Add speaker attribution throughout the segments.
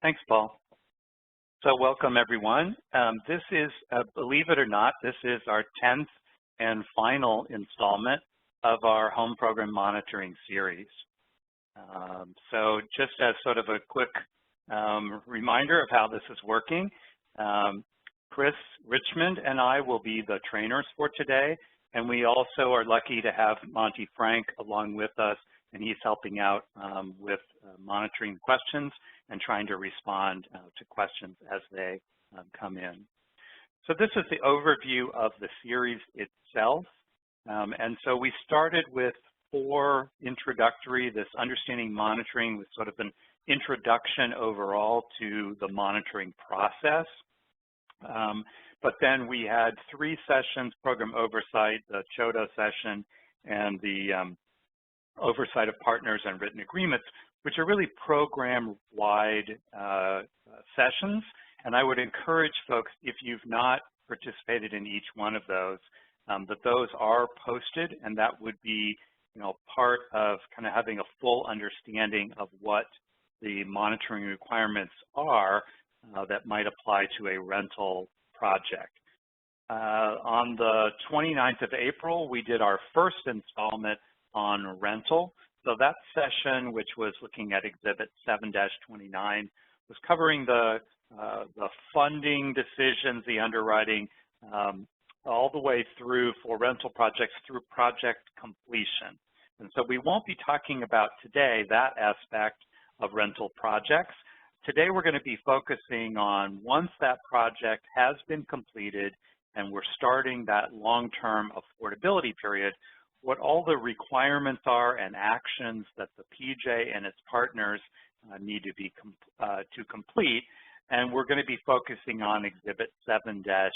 Speaker 1: Thanks, Paul. So welcome, everyone. This is, believe it or not, this is our 10th and final installment of our home program monitoring series. So just as sort of a quick reminder of how this is working, Chris Richmond and I will be the trainers for today, and we also are lucky to have Monty Frank along with us, and he's helping out with monitoring questions and trying to respond to questions as they come in. So this is the overview of the series itself. And so we started with 4 introductory, this understanding monitoring was sort of an introduction overall to the monitoring process. But then we had 3 sessions, program oversight, the CHODO session, and the oversight of partners and written agreements, which are really program-wide sessions. And I would encourage folks, if you've not participated in each one of those, that those are posted, and that would be, part of kind of having a full understanding of what the monitoring requirements are that might apply to a rental project. On the 29th of April, we did our first installment on rental. So that session, which was looking at Exhibit 7-29, was covering the funding decisions, the underwriting, all the way through for rental projects through project completion. And so we won't be talking about today that aspect of rental projects. Today we're going to be focusing on once that project has been completed and we're starting that long-term affordability period, what all the requirements are and actions that the PJ and its partners need to be to complete. And we're going to be focusing on Exhibit 7-30.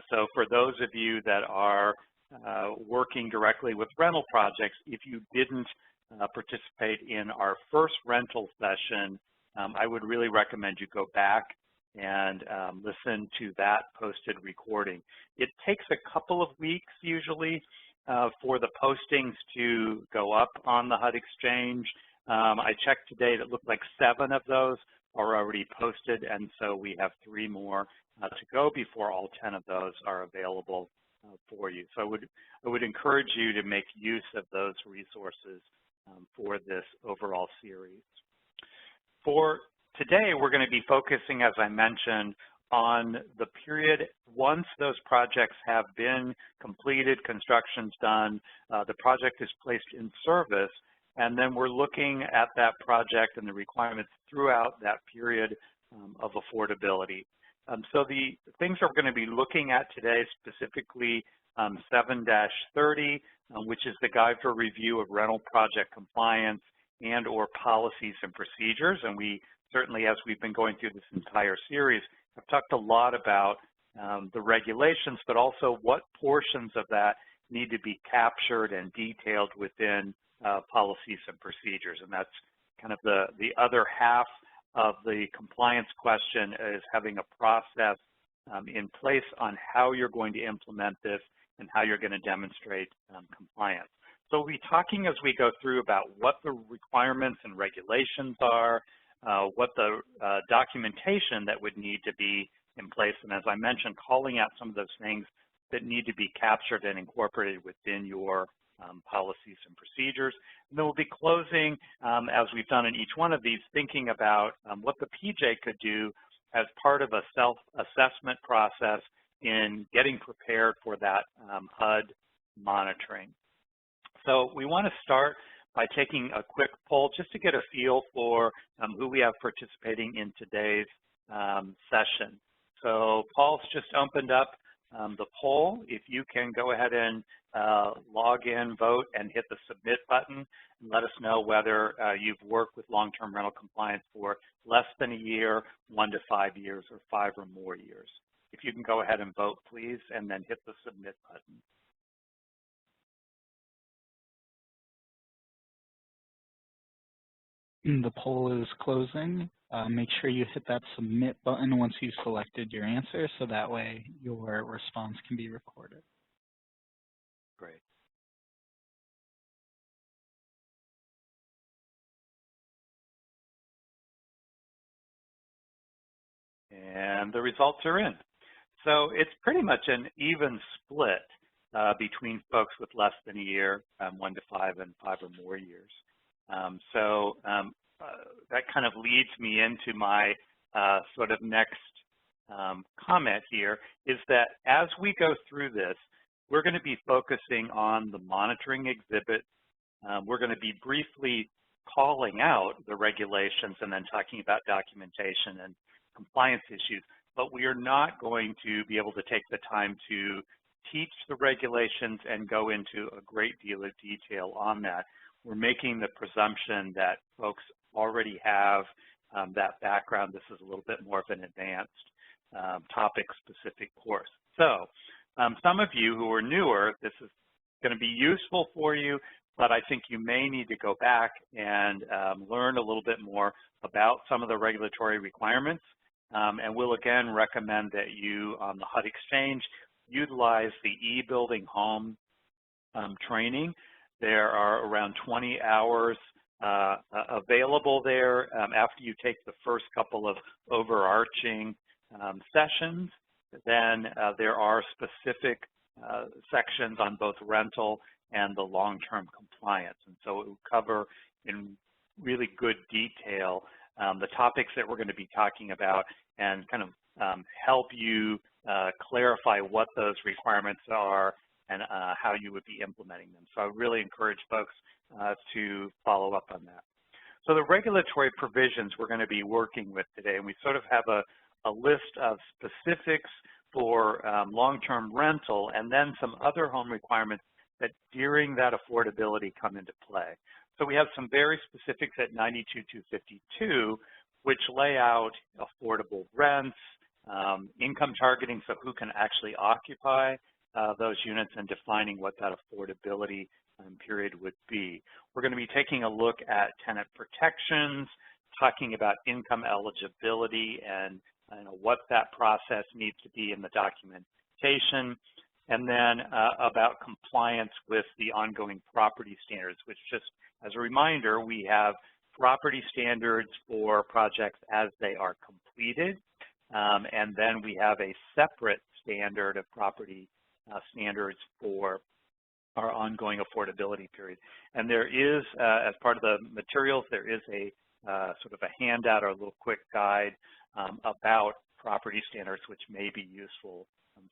Speaker 1: So for those of you that are working directly with rental projects, if you didn't participate in our first rental session, I would really recommend you go back and listen to that posted recording. It takes a couple of weeks usually for the postings to go up on the HUD Exchange. I checked today, it looked like 7 of those are already posted, and so we have 3 more to go before all 10 of those are available for you. So I would encourage you to make use of those resources for this overall series. For today, we're going to be focusing, as I mentioned, on the period once those projects have been completed, construction's done, the project is placed in service, and then we're looking at that project and the requirements throughout that period of affordability. So the things we're going to be looking at today, specifically 7-30, which is the guide for review of rental project compliance and or policies and procedures. And we certainly, as we've been going through this entire series, have talked a lot about the regulations, but also what portions of that need to be captured and detailed within policies and procedures. And that's kind of the other half of the compliance question, is having a process in place on how you're going to implement this and how you're going to demonstrate compliance. So we'll be talking as we go through about what the requirements and regulations are, what the documentation that would need to be in place, and as I mentioned, calling out some of those things that need to be captured and incorporated within your policies and procedures. And then we'll be closing, as we've done in each one of these, thinking about what the PJ could do as part of a self-assessment process in getting prepared for that HUD monitoring. So we want to start by taking a quick poll just to get a feel for who we have participating in today's session. So Paul's just opened up the poll. If you can go ahead and log in, vote, and hit the submit button, and let us know whether you've worked with long-term rental compliance for less than a year, 1 to 5 years, or 5 or more years. If you can go ahead and vote, please, and then hit the submit button.
Speaker 2: The poll is closing. Make sure you hit that submit button once you've selected your answer, so that way your response can be recorded.
Speaker 1: Great. And the results are in. So it's pretty much an even split between folks with less than a year, 1 to 5, and 5 or more years. That kind of leads me into my sort of next comment here, is that as we go through this, we're going to be focusing on the monitoring exhibit. We're going to be briefly calling out the regulations and then talking about documentation and compliance issues, but we are not going to be able to take the time to teach the regulations and go into a great deal of detail on that. We're making the presumption that folks already have that background. This is a little bit more of an advanced topic-specific course. So some of you who are newer, this is going to be useful for you, but I think you may need to go back and learn a little bit more about some of the regulatory requirements. And we'll again recommend that you, on the HUD Exchange, utilize the e-building home training. There are around 20 hours available there after you take the first couple of overarching sessions. Then there are specific sections on both rental and the long-term compliance. And so it will cover in really good detail the topics that we're going to be talking about and kind of help you clarify what those requirements are and how you would be implementing them. So I really encourage folks to follow up on that. So the regulatory provisions we're going to be working with today, and we sort of have a list of specifics for long-term rental and then some other home requirements that during that affordability come into play. So we have some very specifics at 92-252, which lay out affordable rents, income targeting, so who can actually occupy those units, and defining what that affordability period would be. We're going to be taking a look at tenant protections, talking about income eligibility and what that process needs to be in the documentation, and then about compliance with the ongoing property standards, which, just as a reminder, we have property standards for projects as they are completed, and then we have a separate standard of property standards for our ongoing affordability period. And there is, as part of the materials, there is a sort of a handout or a little quick guide about property standards, which may be useful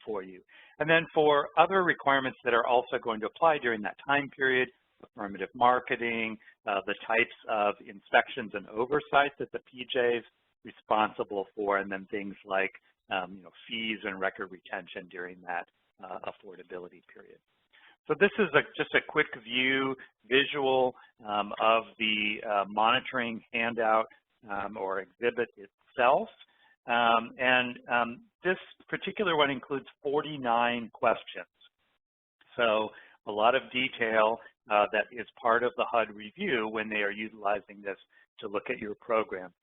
Speaker 1: for you. And then for other requirements that are also going to apply during that time period, affirmative marketing, the types of inspections and oversight that the PJ is responsible for, and then things like fees and record retention during that affordability period. So this is just a quick visual of the monitoring handout or exhibit itself. This particular one includes 49 questions. So a lot of detail that is part of the HUD review when they are utilizing this to look at your program.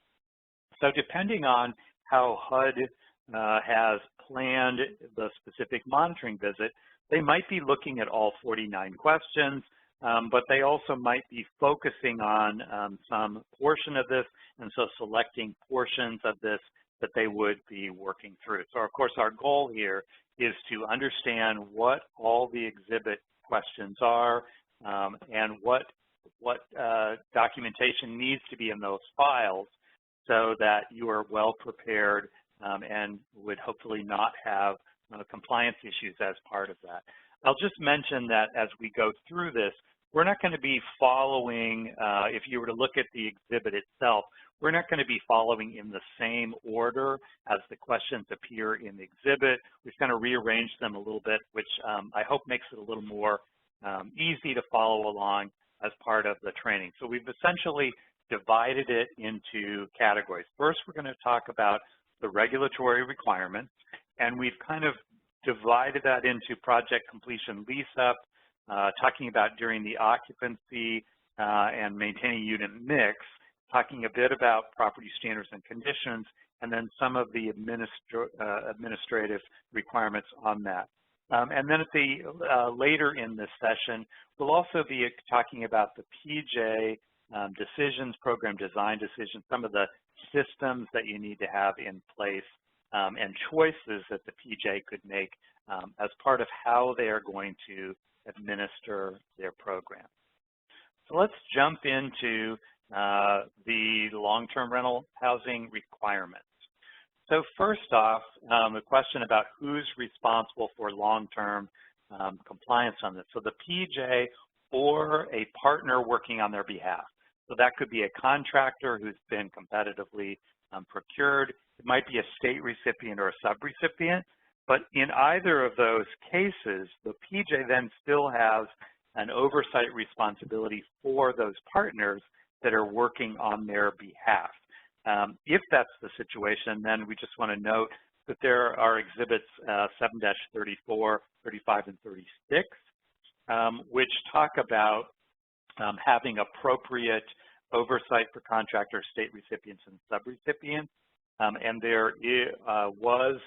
Speaker 1: So depending on how HUD has planned the specific monitoring visit, they might be looking at all 49 questions, but they also might be focusing on some portion of this, and so selecting portions of this that they would be working through. So of course our goal here is to understand what all the exhibit questions are and what documentation needs to be in those files so that you are well prepared and would hopefully not have compliance issues as part of that. I'll just mention that as we go through this, we're not going to be following, if you were to look at the exhibit itself, we're not going to be following in the same order as the questions appear in the exhibit. We've kind of rearranged them a little bit, which I hope makes it a little more easy to follow along as part of the training. So we've essentially divided it into categories. First, we're going to talk about the regulatory requirements, and we've kind of divided that into project completion lease-up, talking about during the occupancy and maintaining unit mix, talking a bit about property standards and conditions, and then some of the administrative requirements on that. And then at the later in this session, we'll also be talking about the PJ decisions, program design decisions, some of the systems that you need to have in place and choices that the PJ could make as part of how they are going to administer their program. So let's jump into the long-term rental housing requirements. So first off, the question about who's responsible for long-term compliance on this. So the PJ or a partner working on their behalf. So that could be a contractor who's been competitively procured. It might be a state recipient or a sub-recipient. But in either of those cases, the PJ then still has an oversight responsibility for those partners that are working on their behalf. If that's the situation, then we just want to note that there are exhibits 7-34, 35, and 36, which talk about having appropriate oversight for contractors, state recipients, and subrecipients. And there was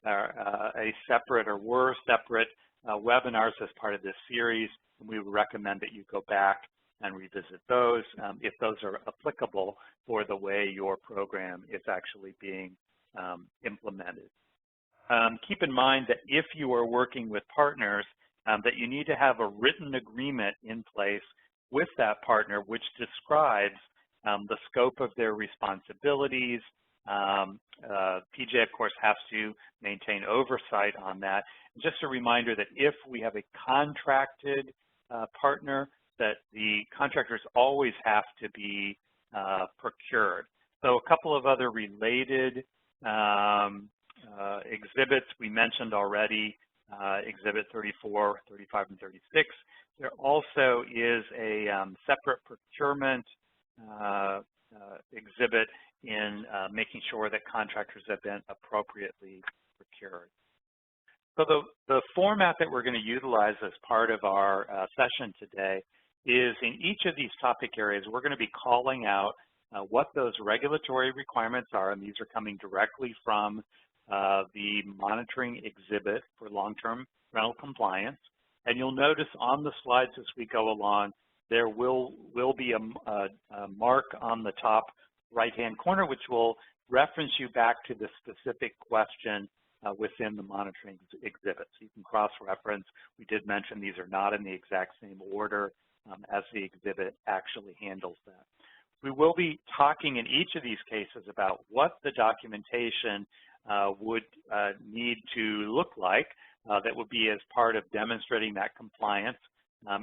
Speaker 1: a separate or were separate webinars as part of this series, and we would recommend that you go back and revisit those if those are applicable for the way your program is actually being implemented. Keep in mind that if you are working with partners, that you need to have a written agreement in place with that partner which describes the scope of their responsibilities. PJ, of course, has to maintain oversight on that. And just a reminder that if we have a contracted partner, that the contractors always have to be procured. So a couple of other related exhibits we mentioned already, Exhibit 34, 35, and 36. There also is a separate procurement exhibit in making sure that contractors have been appropriately procured. So the format that we're going to utilize as part of our session today is in each of these topic areas, we're going to be calling out what those regulatory requirements are, and these are coming directly from the monitoring exhibit for long-term rental compliance. And you'll notice on the slides as we go along, there will be a mark on the top right-hand corner, which will reference you back to the specific question within the monitoring exhibit. So you can cross-reference. We did mention these are not in the exact same order as the exhibit actually handles that. We will be talking in each of these cases about what the documentation would need to look like that would be as part of demonstrating that compliance,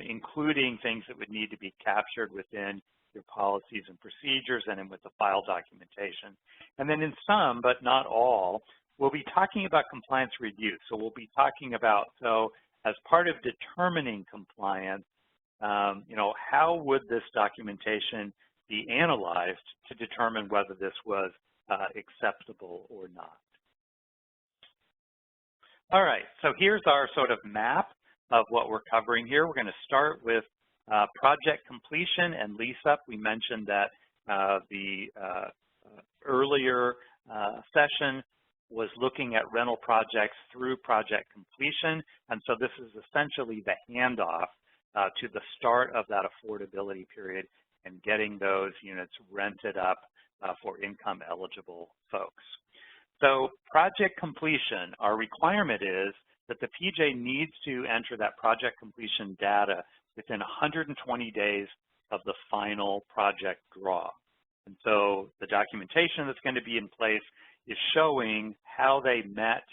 Speaker 1: including things that would need to be captured within your policies and procedures and in with the file documentation. And then in some, but not all, we'll be talking about compliance review. So we'll be talking about, so as part of determining compliance, how would this documentation be analyzed to determine whether this was acceptable or not. All right, so here's our sort of map of what we're covering here. We're going to start with project completion and lease-up. We mentioned that the earlier session was looking at rental projects through project completion, and so this is essentially the handoff to the start of that affordability period and getting those units rented up for income-eligible folks. So project completion, our requirement is that the PJ needs to enter that project completion data within 120 days of the final project draw. And so the documentation that's going to be in place is showing how they met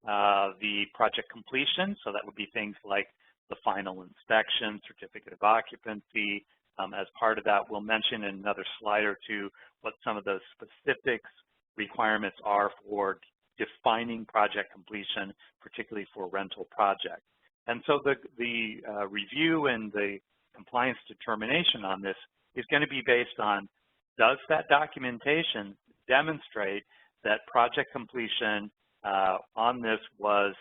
Speaker 1: the project completion. So that would be things like the final inspection, certificate of occupancy. As part of that, we'll mention in another slide or two what some of those specifics requirements are for defining project completion, particularly for rental projects. And so the review and the compliance determination on this is going to be based on, does that documentation demonstrate that project completion on this was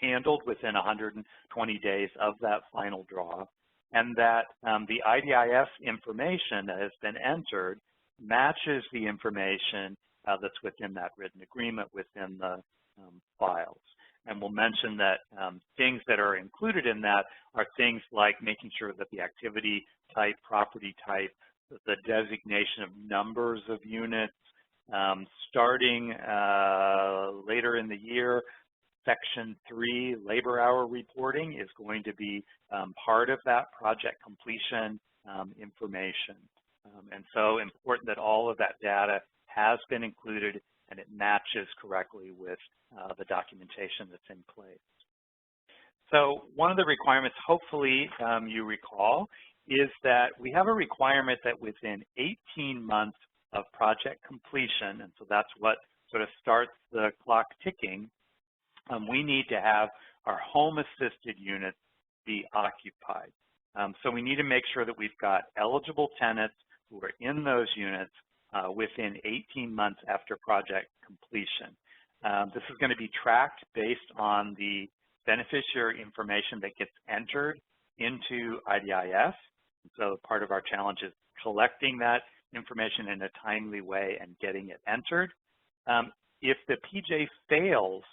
Speaker 1: handled within 120 days of that final draw, and that the IDIS information that has been entered matches the information that's within that written agreement within the files. And we'll mention that things that are included in that are things like making sure that the activity type, property type, the designation of numbers of units, Starting later in the year, Section 3 labor hour reporting is going to be part of that project completion information. And so important that all of that data has been included and it matches correctly with the documentation that's in place. So one of the requirements, hopefully you recall, is that we have a requirement that within 18 months of project completion, and so that's what sort of starts the clock ticking, we need to have our home-assisted units be occupied. So we need to make sure that we've got eligible tenants who are in those units within 18 months after project completion. This is going to be tracked based on the beneficiary information that gets entered into IDIS. So part of our challenge is collecting that information in a timely way and getting it entered. If the PJ fails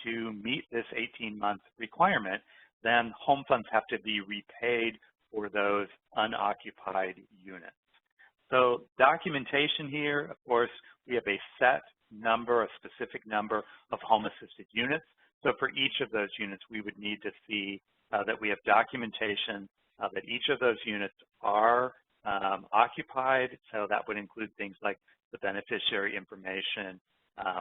Speaker 1: to meet this 18-month requirement, then home funds have to be repaid for those unoccupied units. So documentation here, of course, we have a set number, a specific number of home-assisted units. So for each of those units, we would need to see that we have documentation that each of those units are occupied. So that would include things like the beneficiary information,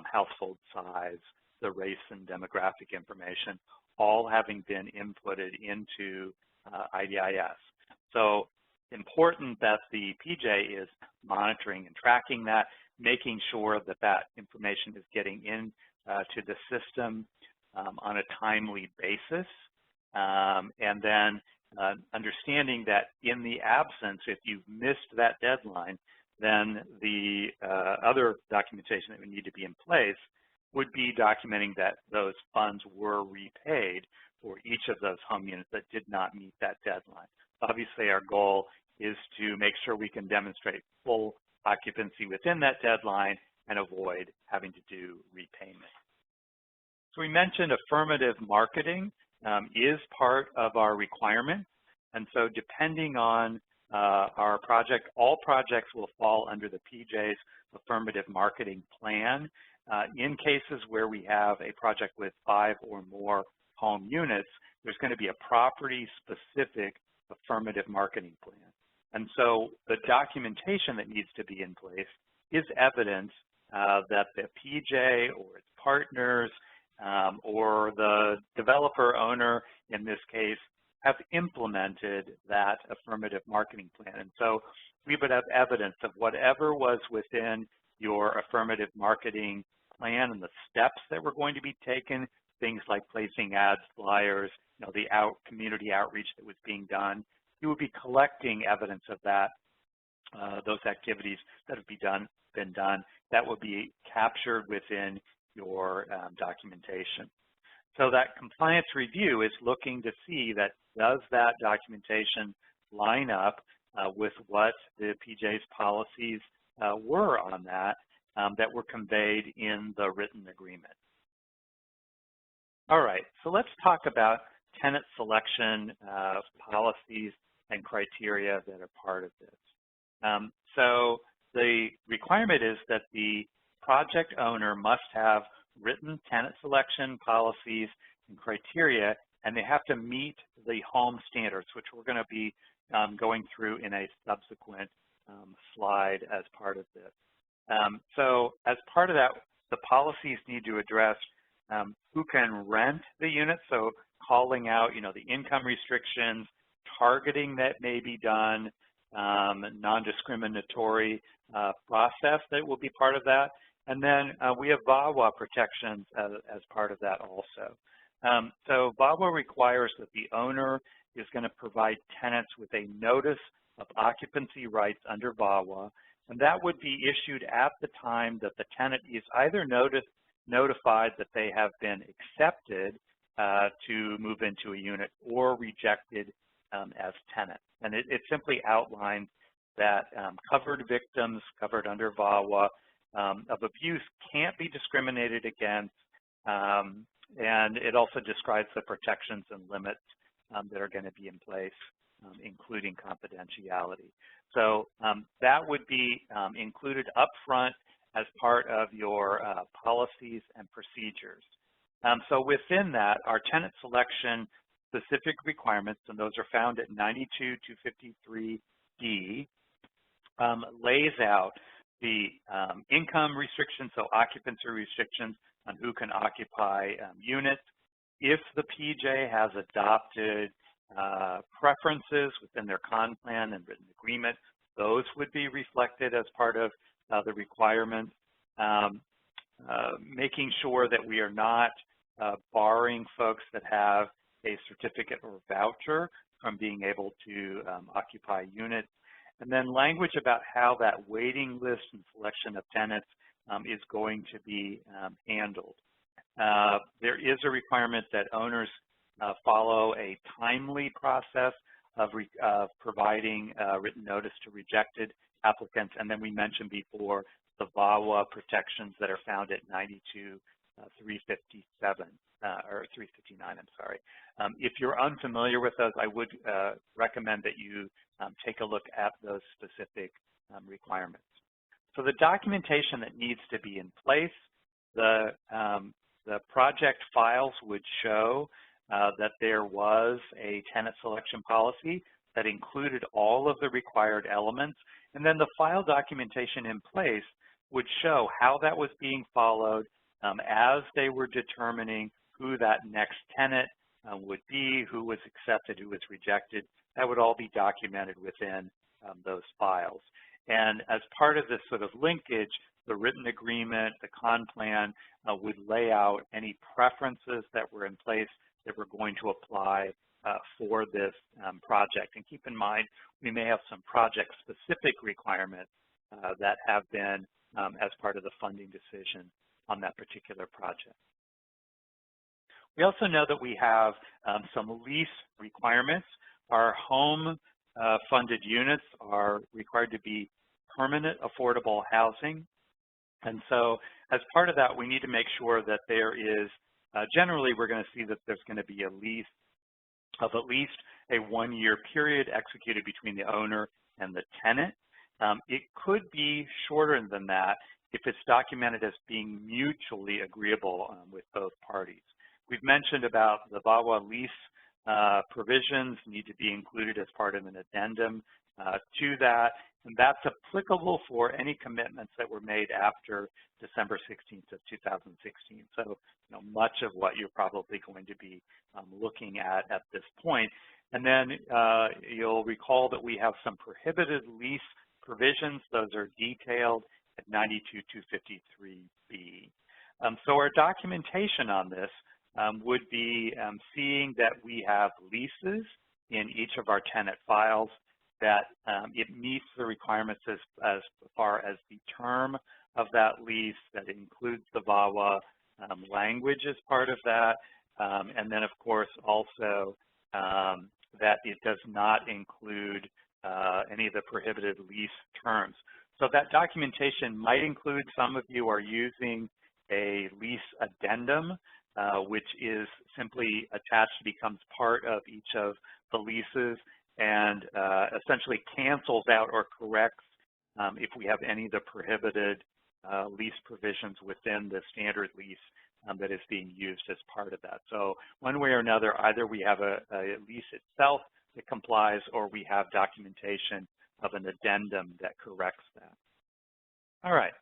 Speaker 1: household size, the race and demographic information, all having been inputted into IDIS. So important that the PJ is monitoring and tracking that, making sure that that information is getting in to the system on a timely basis, and then understanding that in the absence, if you've missed that deadline, then the other documentation that would need to be in place would be documenting that those funds were repaid for each of those home units that did not meet that deadline. Obviously, our goal is to make sure we can demonstrate full occupancy within that deadline and avoid having to do repayment. So we mentioned affirmative marketing is part of our requirement. And so depending on our project, all projects will fall under the PJ's affirmative marketing plan. In cases where we have a project with 5 or more home units, there's going to be a property-specific affirmative marketing plan. And so the documentation that needs to be in place is evidence that the PJ or its partners or the developer owner, in this case, have implemented that affirmative marketing plan. And so we would have evidence of whatever was within your affirmative marketing plan and the steps that were going to be taken, things like placing ads, flyers, the community outreach that was being done. You would be collecting evidence of that, those activities that have been done, that will be captured within your documentation. So that compliance review is looking to see that does that documentation line up with what the PJ's policies were on that, that were conveyed in the written agreement. All right, so let's talk about tenant selection policies and criteria that are part of this. So the requirement is that the project owner must have written tenant selection policies and criteria, and they have to meet the home standards, which we're going to be going through in a subsequent slide as part of this. So as part of that, the policies need to address who can rent the unit, so calling out, the income restrictions, targeting that may be done, non-discriminatory process that will be part of that. And then we have VAWA protections as part of that also. So VAWA requires that the owner is going to provide tenants with a notice of occupancy rights under VAWA, and that would be issued at the time that the tenant is either notified that they have been accepted to move into a unit or rejected as tenant. And it simply outlines that covered victims covered under VAWA of abuse can't be discriminated against, and it also describes the protections and limits that are going to be in place, including confidentiality. So that would be included up front as part policies and procedures. So within that, our tenant selection specific requirements, and those are found at 92-253D, lays out the income restrictions, so occupancy restrictions on who can occupy units. If the PJ has adopted preferences within their con plan and written agreement, those would be reflected as part of the requirements. Making sure that we are not barring folks that have a certificate or voucher from being able to occupy units. And then language about how that waiting list and selection of tenants is going to be handled. There is a requirement that owners follow a timely process of provididing written notice to rejected applicants. And then we mentioned before the VAWA protections that are found at 92-357 or 359, I'm sorry. If you're unfamiliar with those, I would recommend that you take a look at those specific requirements. So the documentation that needs to be in place, the project files would show that there was a tenant selection policy that included all of the required elements, and then the file documentation in place would show how that was being followed as they were determining who that next tenant would be, who was accepted, who was rejected. That would all be documented within those files. And as part of this sort of linkage, the written agreement, the con plan would lay out any preferences that were in place that were going to apply for this project. And keep in mind, we may have some project-specific requirements that have been as part of the funding decision on that particular project. We also know that we have some lease requirements. Our home funded units are required to be permanent affordable housing. And so as part of that, we need to make sure that there is, generally we're going to see that there's going to be a lease of at least a 1-year period executed between the owner and the tenant. It could be shorter than that if it's documented as being mutually agreeable with both parties. We've mentioned about the VAWA lease provisions need to be included as part of an addendum to that, and that's applicable for any commitments that were made after December 16th of 2016. So, much of what you're probably going to be looking at this point. And then you'll recall that we have some prohibited lease provisions. Those are detailed at 92-253B. So our documentation on this would be seeing that we have leases in each of our tenant files, that it meets the requirements as far as the term of that lease, that it includes the VAWA language as part of that, and then of course also that it does not include any of the prohibited lease terms. So that documentation might include, some of you are using a lease addendum, which is simply attached, becomes part of each of the leases, and essentially cancels out or corrects if we have any of the prohibited lease provisions within the standard lease that is being used as part of that. So one way or another, either we have a lease itself that complies, or we have documentation of an addendum that corrects that. All right.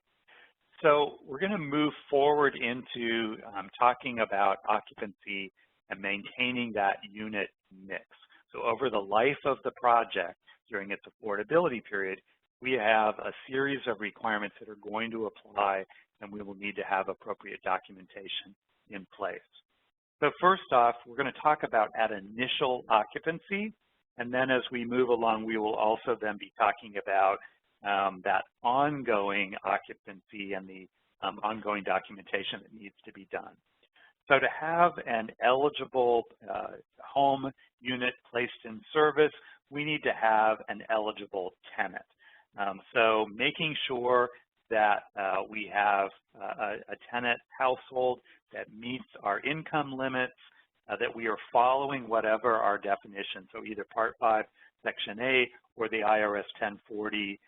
Speaker 1: So we're going to move forward into talking about occupancy and maintaining that unit mix. So over the life of the project, during its affordability period, we have a series of requirements that are going to apply, and we will need to have appropriate documentation in place. So first off, we're going to talk about at initial occupancy, and then as we move along, we will also then be talking about that ongoing occupancy and the ongoing documentation that needs to be done. So to have an eligible home unit placed in service, we need to have an eligible tenant. So making sure that we have a tenant household that meets our income limits, that we are following whatever our definition, so either Part 5, Section 8, or the IRS 1040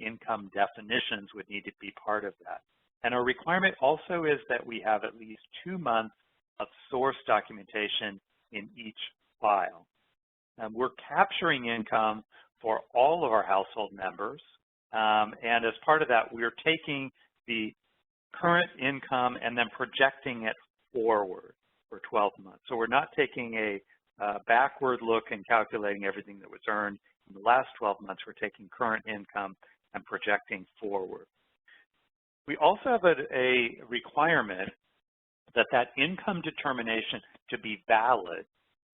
Speaker 1: income definitions would need to be part of that. And a requirement also is that we have at least 2 months of source documentation in each file. We're capturing income for all of our household members, and as part of that, we're taking the current income and then projecting it forward for 12 months. So we're not taking a backward look and calculating everything that was earned in the last 12 months. We're taking current income and projecting forward. We also have a requirement that that income determination to be valid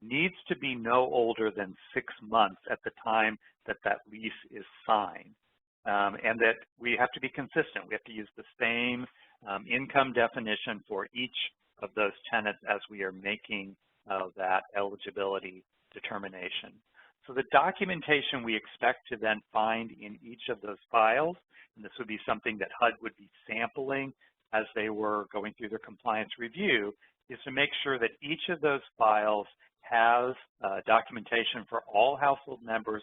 Speaker 1: needs to be no older than 6 months at the time that that lease is signed, and that we have to be consistent. We have to use the same income definition for each of those tenants as we are making that eligibility determination. So the documentation we expect to then find in each of those files, and this would be something that HUD would be sampling as they were going through their compliance review, is to make sure that each of those files has documentation for all household members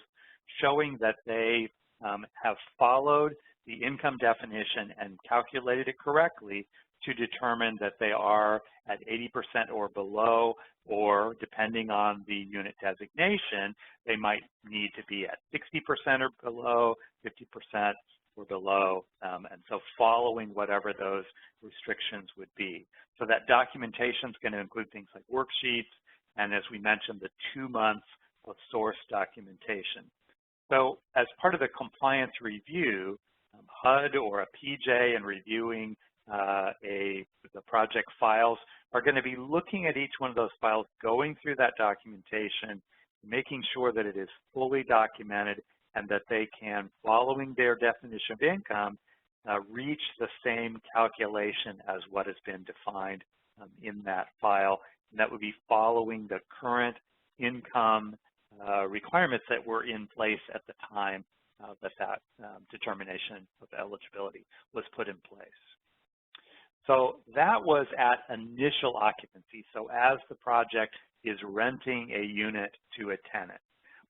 Speaker 1: showing that they have followed the income definition and calculated it correctly to determine that they are at 80% or below, or depending on the unit designation, they might need to be at 60% or below, 50% or below, and so following whatever those restrictions would be. So that documentation is going to include things like worksheets, and as we mentioned, the 2 months of source documentation. So as part of the compliance review, HUD or a PJ in reviewing the project files are going to be looking at each one of those files, going through that documentation, making sure that it is fully documented and that they can, following their definition of income, reach the same calculation as what has been defined in that file. And that would be following the current income requirements that were in place at the time that determination of eligibility was put in place. So that was at initial occupancy, so as the project is renting a unit to a tenant.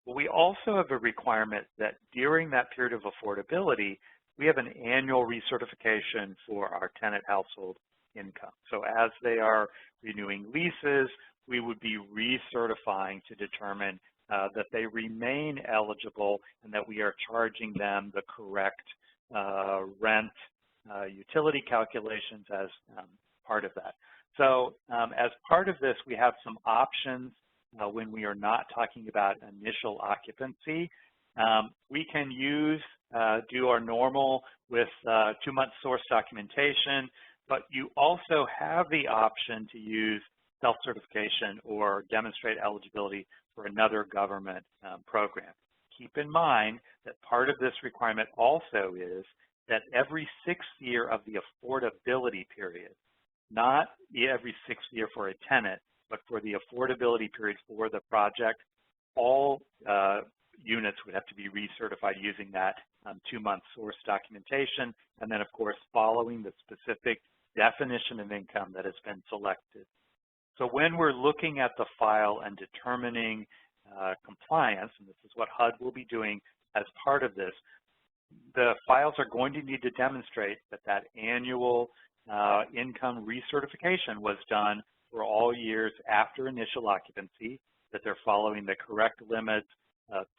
Speaker 1: But we also have a requirement that during that period of affordability, we have an annual recertification for our tenant household income. So as they are renewing leases, we would be recertifying to determine that they remain eligible and that we are charging them the correct rent utility calculations as part of that. So as part of this, we have some options when we are not talking about initial occupancy. We can do our normal with 2 months source documentation, but you also have the option to use self-certification or demonstrate eligibility for another government program. Keep in mind that part of this requirement also is that every 6th year of the affordability period, not every 6th year for a tenant, but for the affordability period for the project, all units would have to be recertified using that 2-month source documentation, and then of course following the specific definition of income that has been selected. So when we're looking at the file and determining compliance, and this is what HUD will be doing as part of this, the files are going to need to demonstrate that that annual income recertification was done for all years after initial occupancy, that they're following the correct limits,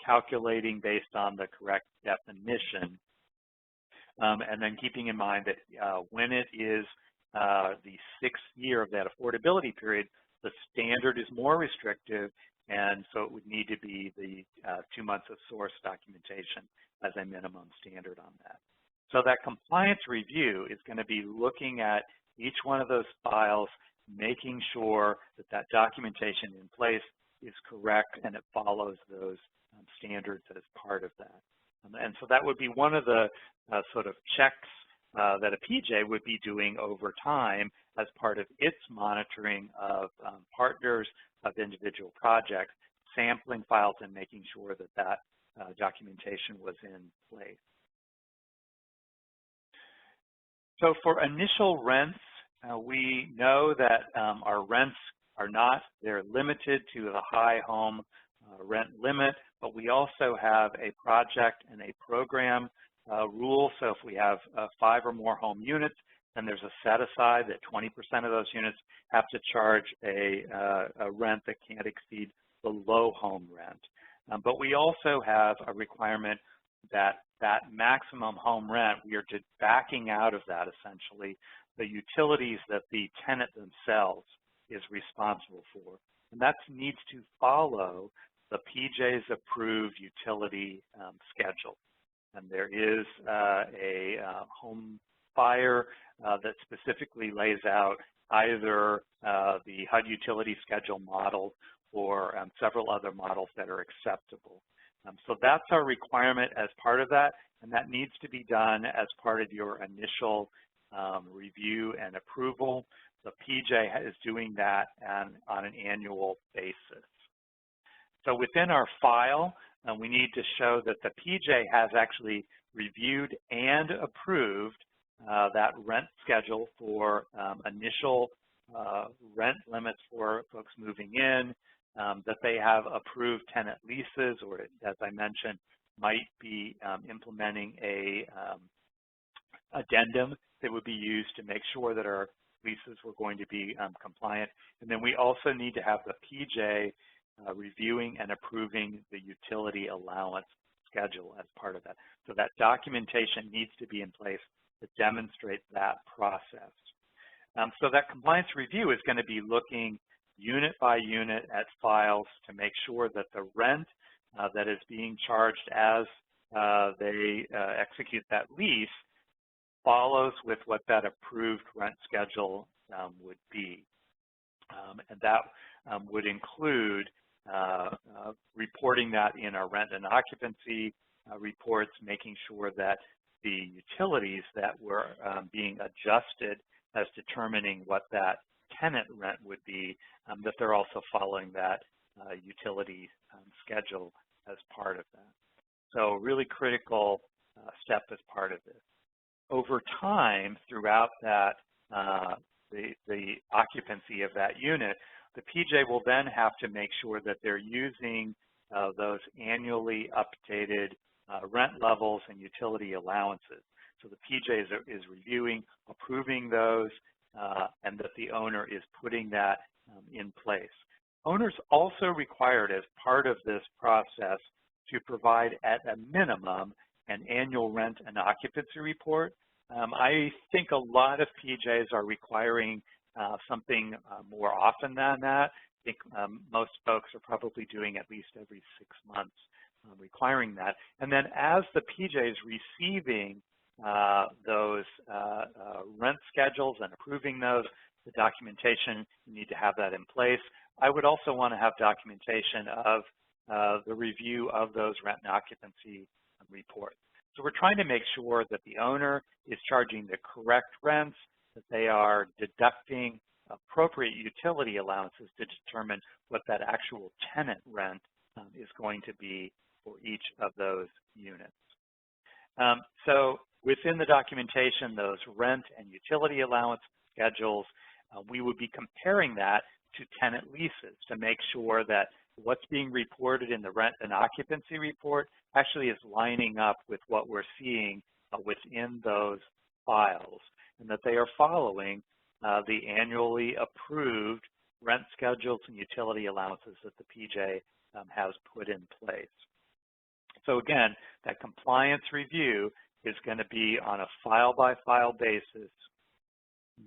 Speaker 1: calculating based on the correct definition, and then keeping in mind that when it is the 6th year of that affordability period, the standard is more restrictive, and so it would need to be the 2 months of source documentation as a minimum standard on that. So that compliance review is going to be looking at each one of those files, making sure that that documentation in place is correct and it follows those standards as part of that. And so that would be one of the sort of checks that a PJ would be doing over time as part of its monitoring of partners of individual projects, sampling files and making sure that that documentation was in place. So for initial rents, we know that our rents are not, they're limited to the high home rent limit, but we also have a project and a program rule. So if we have 5 or more home units, and there's a set aside that 20% of those units have to charge a rent that can't exceed the low home rent. But we also have a requirement that maximum home rent, we are just backing out of that essentially the utilities that the tenant themselves is responsible for. And that needs to follow the PJ's approved utility schedule. And there is a home buyer that specifically lays out either the HUD utility schedule model or several other models that are acceptable. So that's our requirement as part of that, and that needs to be done as part of your initial review and approval. The PJ is doing that on an annual basis. So within our file, we need to show that the PJ has actually reviewed and approved that rent schedule for initial rent limits for folks moving in, that they have approved tenant leases, or as I mentioned, might be implementing a addendum that would be used to make sure that our leases were going to be compliant. And then we also need to have the PJ reviewing and approving the utility allowance schedule as part of that. So that documentation needs to be in place to demonstrate that process. So that compliance review is going to be looking unit by unit at files to make sure that the rent that is being charged as they execute that lease follows with what that approved rent schedule would be. And that would include reporting that in our rent and occupancy reports, making sure that the utilities that were being adjusted as determining what that tenant rent would be, that they're also following that utility schedule as part of that. So really critical step as part of this. Over time, throughout that, the occupancy of that unit, the PJ will then have to make sure that they're using those annually updated rent levels and utility allowances. So the PJ is reviewing, approving those, and that the owner is putting that in place. Owners also required as part of this process to provide at a minimum an annual rent and occupancy report. I think a lot of PJs are requiring something more often than that. I think most folks are probably doing at least every 6 months requiring that. And then as the PJ is receiving those rent schedules and approving those, the documentation, you need to have that in place. I would also want to have documentation of the review of those rent and occupancy reports. So we're trying to make sure that the owner is charging the correct rents, that they are deducting appropriate utility allowances to determine what that actual tenant rent is going to be for each of those units. So within the documentation, those rent and utility allowance schedules, we would be comparing that to tenant leases to make sure that what's being reported in the rent and occupancy report actually is lining up with what we're seeing within those files, and that they are following the annually approved rent schedules and utility allowances that the PJ has put in place. So again, that compliance review is going to be on a file-by-file basis,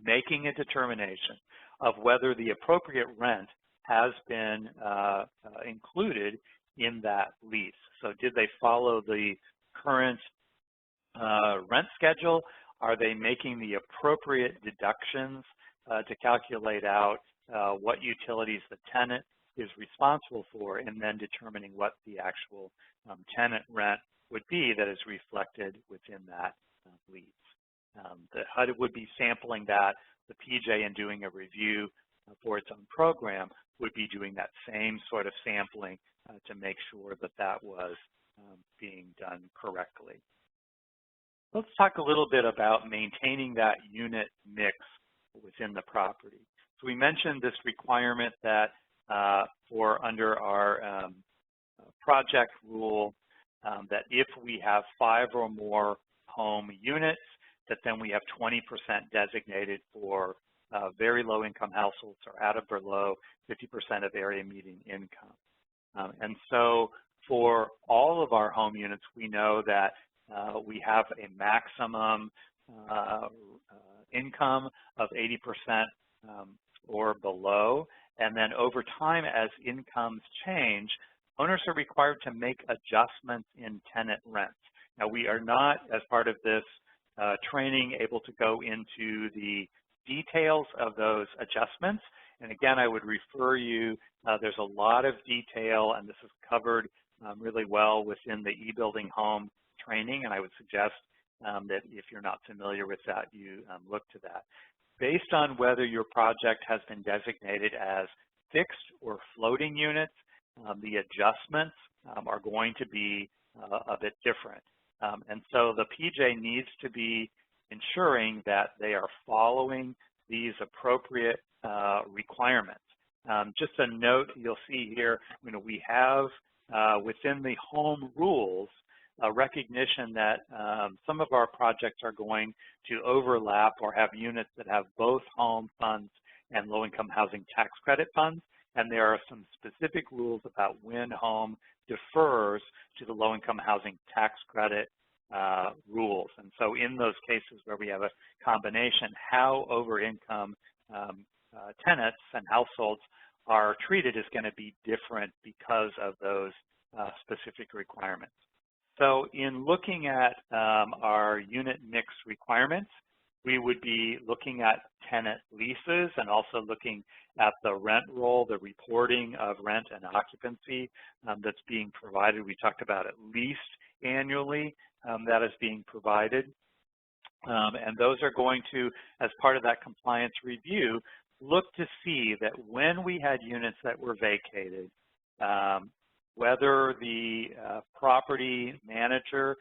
Speaker 1: making a determination of whether the appropriate rent has been included in that lease. So did they follow the current rent schedule? Are they making the appropriate deductions to calculate out what utilities the tenant is responsible for, and then determining what the actual tenant rent would be that is reflected within that lease? The HUD would be sampling that. The PJ, in doing a review for its own program, would be doing that same sort of sampling to make sure that that was being done correctly. Let's talk a little bit about maintaining that unit mix within the property. So we mentioned this requirement that for under our project rule, that if we have 5 or more home units, that then we have 20% designated for very low-income households or at or below 50% of area median income. And so for all of our home units, we know that we have a maximum income of 80% or below. And then over time, as incomes change, owners are required to make adjustments in tenant rents. Now, we are not, as part of this training, able to go into the details of those adjustments. And again, I would refer you, there's a lot of detail, and this is covered really well within the e-building home training, and I would suggest that if you're not familiar with that, you look to that. Based on whether your project has been designated as fixed or floating units, the adjustments are going to be a bit different. And so the PJ needs to be ensuring that they are following these appropriate requirements. Just a note, you'll see here, we have within the home rules a recognition that some of our projects are going to overlap or have units that have both home funds and low-income housing tax credit funds, and there are some specific rules about when home defers to the low-income housing tax credit rules. And so in those cases where we have a combination, how over-income tenants and households are treated is going to be different because of those specific requirements. So in looking at our unit mix requirements, we would be looking at tenant leases and also looking at the rent roll, the reporting of rent and occupancy that's being provided. We talked about at least annually that is being provided. And those are going to, as part of that compliance review, look to see that when we had units that were vacated, whether the property manager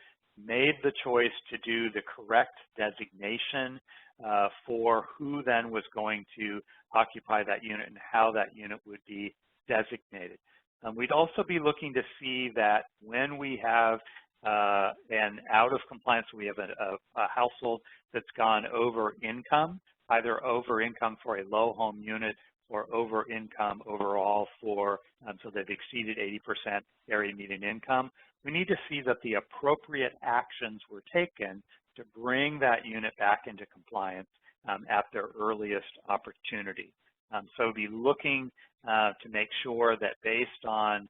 Speaker 1: made the choice to do the correct designation for who then was going to occupy that unit and how that unit would be designated. We'd also be looking to see that when we have an out of compliance, we have a household that's gone over income, either over income for a low home unit or over income overall for, so they've exceeded 80% area median income. We need to see that the appropriate actions were taken to bring that unit back into compliance at their earliest opportunity. So be looking to make sure that based on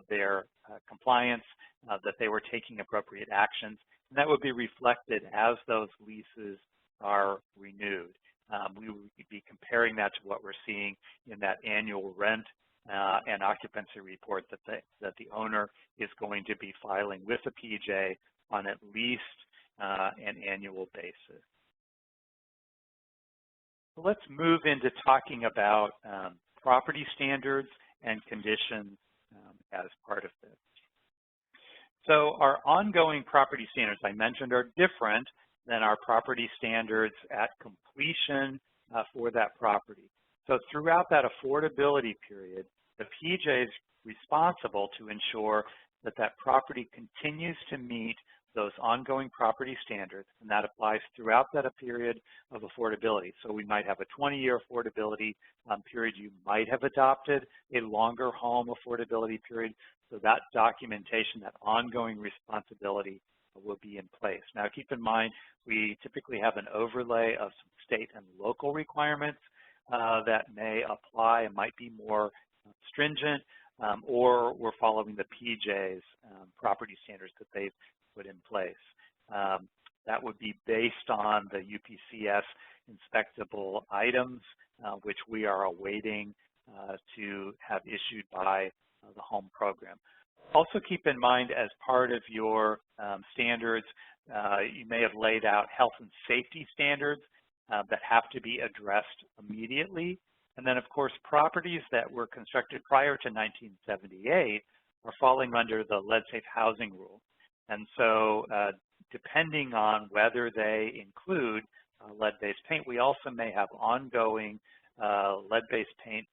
Speaker 1: their compliance, that they were taking appropriate actions, and that would be reflected as those leases are renewed. We would be comparing that to what we're seeing in that annual rent and occupancy report that the owner is going to be filing with the PJ on at least an annual basis. So let's move into talking about property standards and conditions as part of this. So our ongoing property standards, I mentioned, are different than our property standards at completion for that property. So throughout that affordability period, the PJ is responsible to ensure that that property continues to meet those ongoing property standards, and that applies throughout that period of affordability. So we might have a 20-year affordability period. You might have adopted a longer home affordability period. So that documentation, that ongoing responsibility will be in place. Now, keep in mind, we typically have an overlay of some state and local requirements that may apply and might be more stringent, or we're following the PJ's property standards that they've put in place. That would be based on the UPCS inspectable items, which we are awaiting to have issued by the home program. Also keep in mind, as part of your standards, you may have laid out health and safety standards that have to be addressed immediately. And then, of course, properties that were constructed prior to 1978 are falling under the lead-safe housing rule. And so depending on whether they include lead-based paint, we also may have ongoing lead-based paint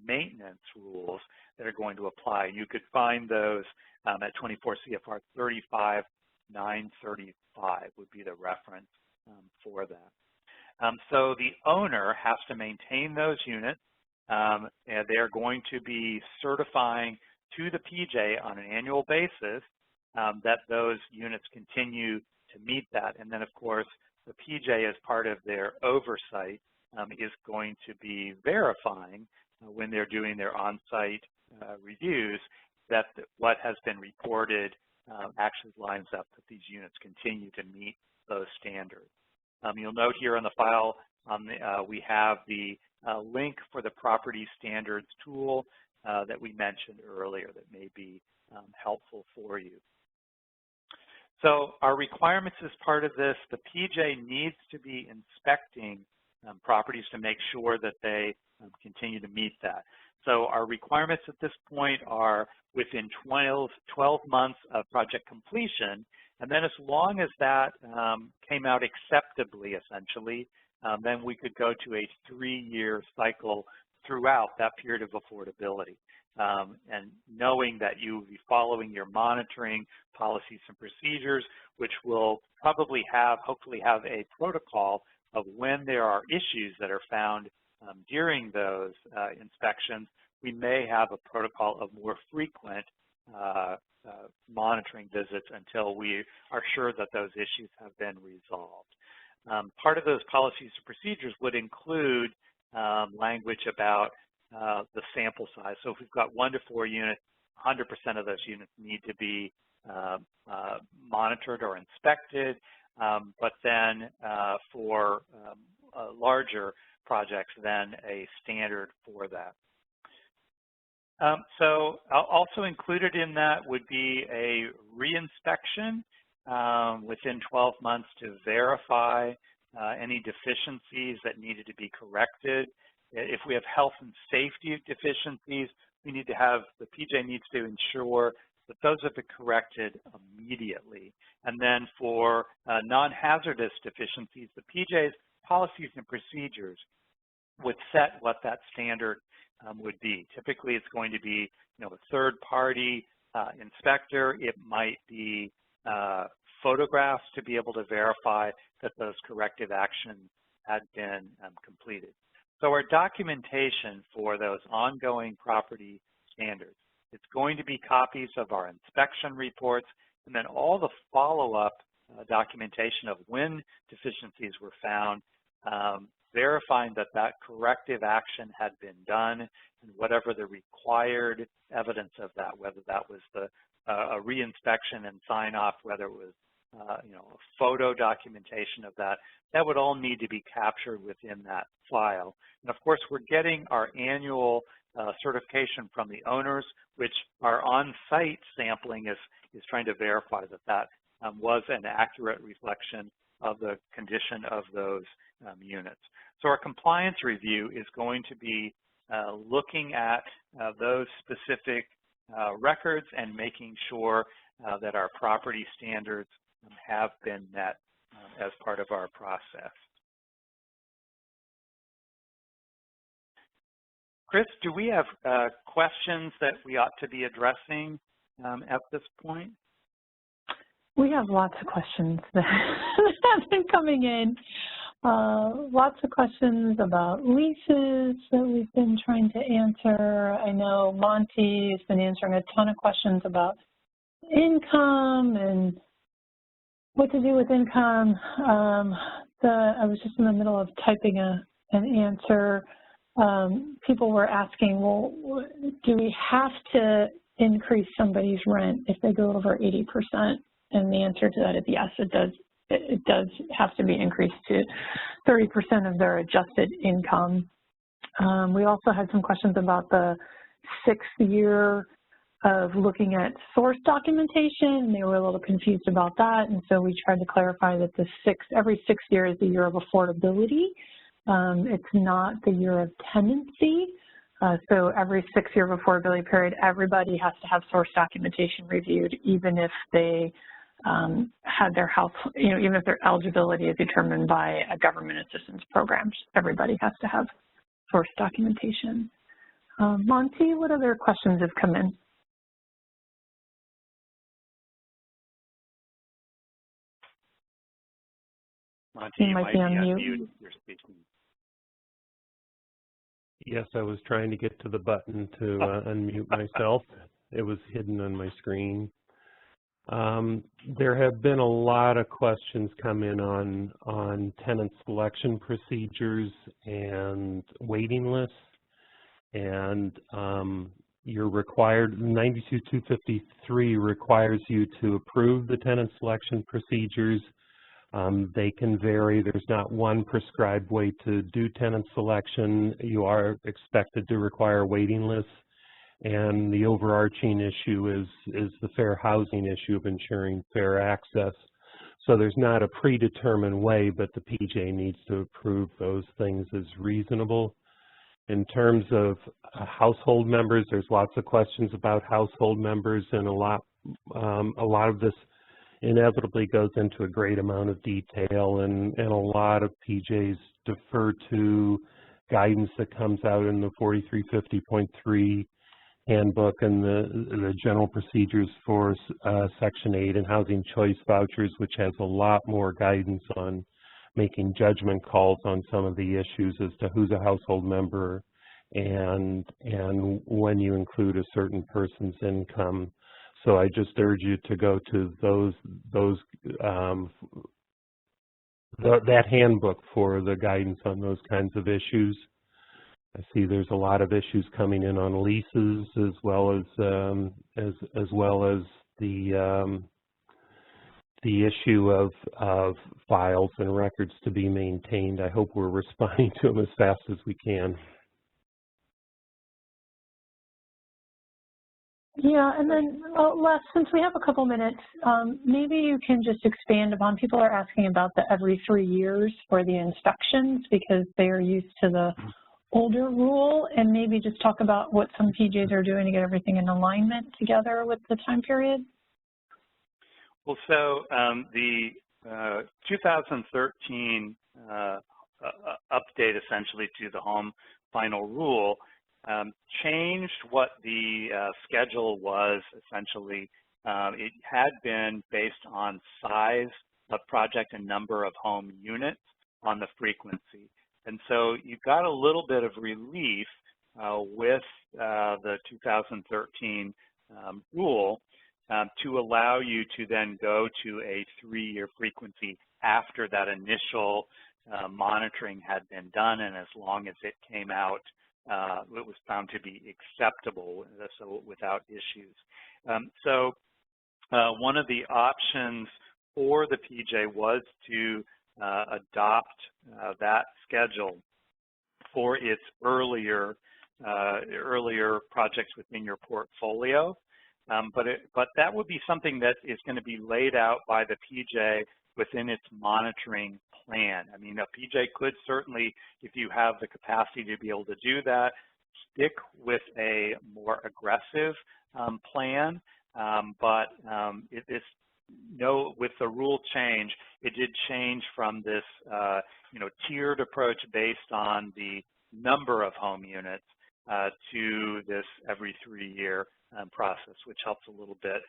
Speaker 1: maintenance rules that are going to apply. You could find those at 24 CFR 35-935 would be the reference for that. So the owner has to maintain those units, and they're going to be certifying to the PJ on an annual basis that those units continue to meet that. And then, of course, the PJ, as part of their oversight, is going to be verifying when they're doing their on-site reviews that what has been reported actually lines up, that these units continue to meet those standards. You'll note here on the file we have the link for the property standards tool that we mentioned earlier that may be helpful for you. So our requirements as part of this, the PJ needs to be inspecting properties to make sure that they continue to meet that. So our requirements at this point are within 12 months of project completion, and then as long as that came out acceptably, essentially, then we could go to a 3-year cycle throughout that period of affordability. And knowing that you will be following your monitoring policies and procedures, which will probably hopefully have a protocol of when there are issues that are found during those inspections, we may have a protocol of more frequent monitoring visits until we are sure that those issues have been resolved. Part of those policies and procedures would include language about the sample size. So if we've got 1 to 4 units, 100% of those units need to be monitored or inspected. But then for larger projects, then a standard for that. So also included in that would be a reinspection within 12 months to verify any deficiencies that needed to be corrected. If we have health and safety deficiencies, we need to have, the PJ needs to ensure that those have been corrected immediately. And then for non-hazardous deficiencies, the PJ's policies and procedures would set what that standard would be. Typically, it's going to be, a third-party inspector. It might be photographs to be able to verify that those corrective actions had been completed. So our documentation for those ongoing property standards, it's going to be copies of our inspection reports and then all the follow-up documentation of when deficiencies were found, verifying that that corrective action had been done and whatever the required evidence of that, whether that was a reinspection and sign-off, whether it was a photo documentation of that, that would all need to be captured within that file. And of course, we're getting our annual certification from the owners, which our on-site sampling is trying to verify that that was an accurate reflection of the condition of those units. So our compliance review is going to be looking at those specific records and making sure that our property standards have been met as part of our process. Chris, do we have questions that we ought to be addressing at this point?
Speaker 3: We have lots of questions that have been coming in. Lots of questions about leases that we've been trying to answer. I know Monty has been answering a ton of questions about income and what to do with income. I was just in the middle of typing an answer. People were asking, well, do we have to increase somebody's rent if they go over 80%? And the answer to that is yes, it does. It does have to be increased to 30% of their adjusted income. We also had some questions about the 6th year of looking at source documentation. They were a little confused about that, and so we tried to clarify that every 6th year is the year of affordability. It's not the year of tenancy. So every 6-year of affordability period, everybody has to have source documentation reviewed, even if they had their house, even if their eligibility is determined by a government assistance program. Everybody has to have source documentation. Monty, what other questions have come in?
Speaker 1: Monty, you
Speaker 3: might
Speaker 1: might
Speaker 3: be
Speaker 1: be
Speaker 3: on
Speaker 1: on
Speaker 3: mute.
Speaker 1: mute if you're speaking.
Speaker 4: Yes, I was trying to get to the button to unmute myself. It was hidden on my screen. There have been a lot of questions come in on tenant selection procedures and waiting lists. And you're required, 92253 requires you to approve the tenant selection procedures. They can vary. There's not one prescribed way to do tenant selection. You are expected to require waiting lists. And the overarching issue is the fair housing issue of ensuring fair access. So there's not a predetermined way, but the PJ needs to approve those things as reasonable. In terms of household members, there's lots of questions about household members, and a lot of this inevitably goes into a great amount of detail, and a lot of PJs defer to guidance that comes out in the 4350.3 Handbook and the general procedures for Section 8 and housing choice vouchers, which has a lot more guidance on making judgment calls on some of the issues as to who's a household member and when you include a certain person's income. So I just urge you to go to that handbook for the guidance on those kinds of issues. I see there's a lot of issues coming in on leases as well as the issue of files and records to be maintained. I hope we're responding to them as fast as we can.
Speaker 3: Yeah, and then Les, since we have a couple minutes, maybe you can just expand upon, people are asking about the every 3 years for the inspections because they are used to the older rule, and maybe just talk about what some PJs are doing to get everything in alignment together with the time period.
Speaker 1: Well, so the 2013 update essentially to the home final rule changed what the schedule was essentially. It had been based on size of project and number of home units on the frequency. And so you got a little bit of relief with the 2013 rule to allow you to then go to a 3-year frequency after that initial monitoring had been done, and as long as it came out, it was found to be acceptable, so without issues. So one of the options for the PJ was to adopt that schedule for its earlier projects within your portfolio. But that would be something that is going to be laid out by the PJ within its monitoring plan. I mean, a PJ could certainly, if you have the capacity to be able to do that, stick with a more aggressive plan. With the rule change, it did change from this, tiered approach based on the number of home units to this every 3-year process, which helps a little bit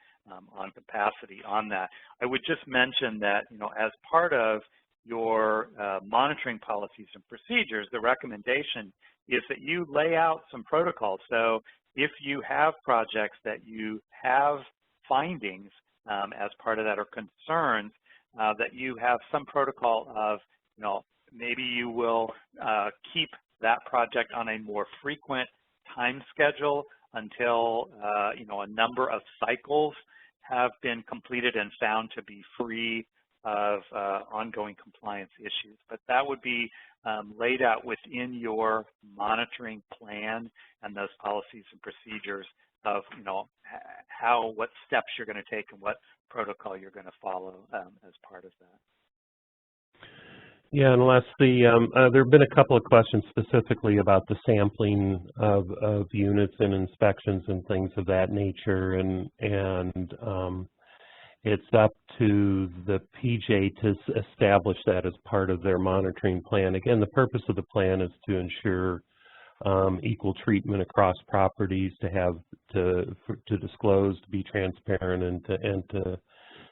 Speaker 1: on capacity on that. I would just mention that, as part of your monitoring policies and procedures, the recommendation is that you lay out some protocols. So if you have projects that you have findings as part of that or concerns, that you have some protocol of, maybe you will keep that project on a more frequent time schedule until, a number of cycles have been completed and found to be free of ongoing compliance issues. But that would be laid out within your monitoring plan and those policies and procedures of, what steps you're going to take and what protocol you're going to follow as part of that.
Speaker 4: Yeah, unless there have been a couple of questions specifically about the sampling of units and inspections and things of that nature, and it's up to the PJ to establish that as part of their monitoring plan. Again, the purpose of the plan is to ensure equal treatment across properties, to disclose, to be transparent, and to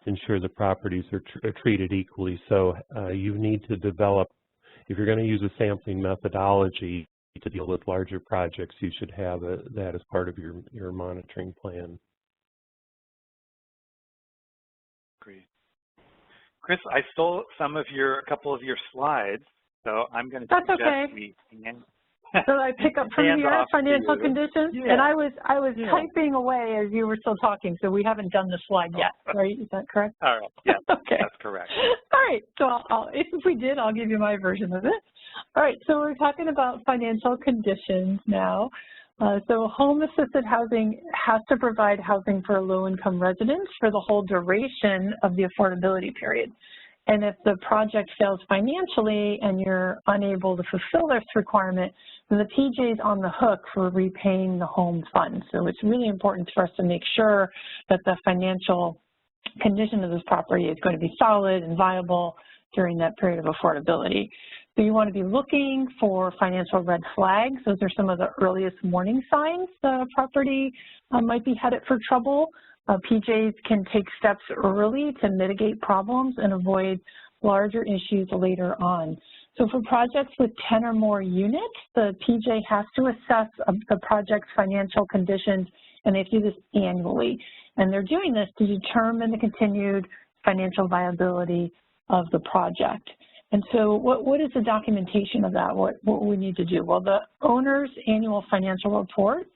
Speaker 4: ensure the properties are treated equally. So you need to develop, if you're going to use a sampling methodology to deal with larger projects, you should have that as part of your monitoring plan.
Speaker 1: Great. Chris, I stole a couple of your slides, so I'm going to suggest we
Speaker 3: So I pick up from here, financial conditions, and I was typing away as you were still talking, so we haven't done the slide yet, right? Is that correct?
Speaker 1: All right, yeah,
Speaker 3: okay.
Speaker 1: That's correct.
Speaker 3: All right, so if we did, I'll give you my version of it. All right, so we're talking about financial conditions now. So home-assisted housing has to provide housing for low-income residents for the whole duration of the affordability period. And if the project fails financially and you're unable to fulfill this requirement, then the PJ is on the hook for repaying the home fund. So it's really important for us to make sure that the financial condition of this property is going to be solid and viable during that period of affordability. So you want to be looking for financial red flags. Those are some of the earliest warning signs the property might be headed for trouble. PJs can take steps early to mitigate problems and avoid larger issues later on. So for projects with 10 or more units, the PJ has to assess the project's financial conditions, and they do this annually. And they're doing this to determine the continued financial viability of the project. And so what is the documentation of that? What we need to do? Well, the owner's annual financial report,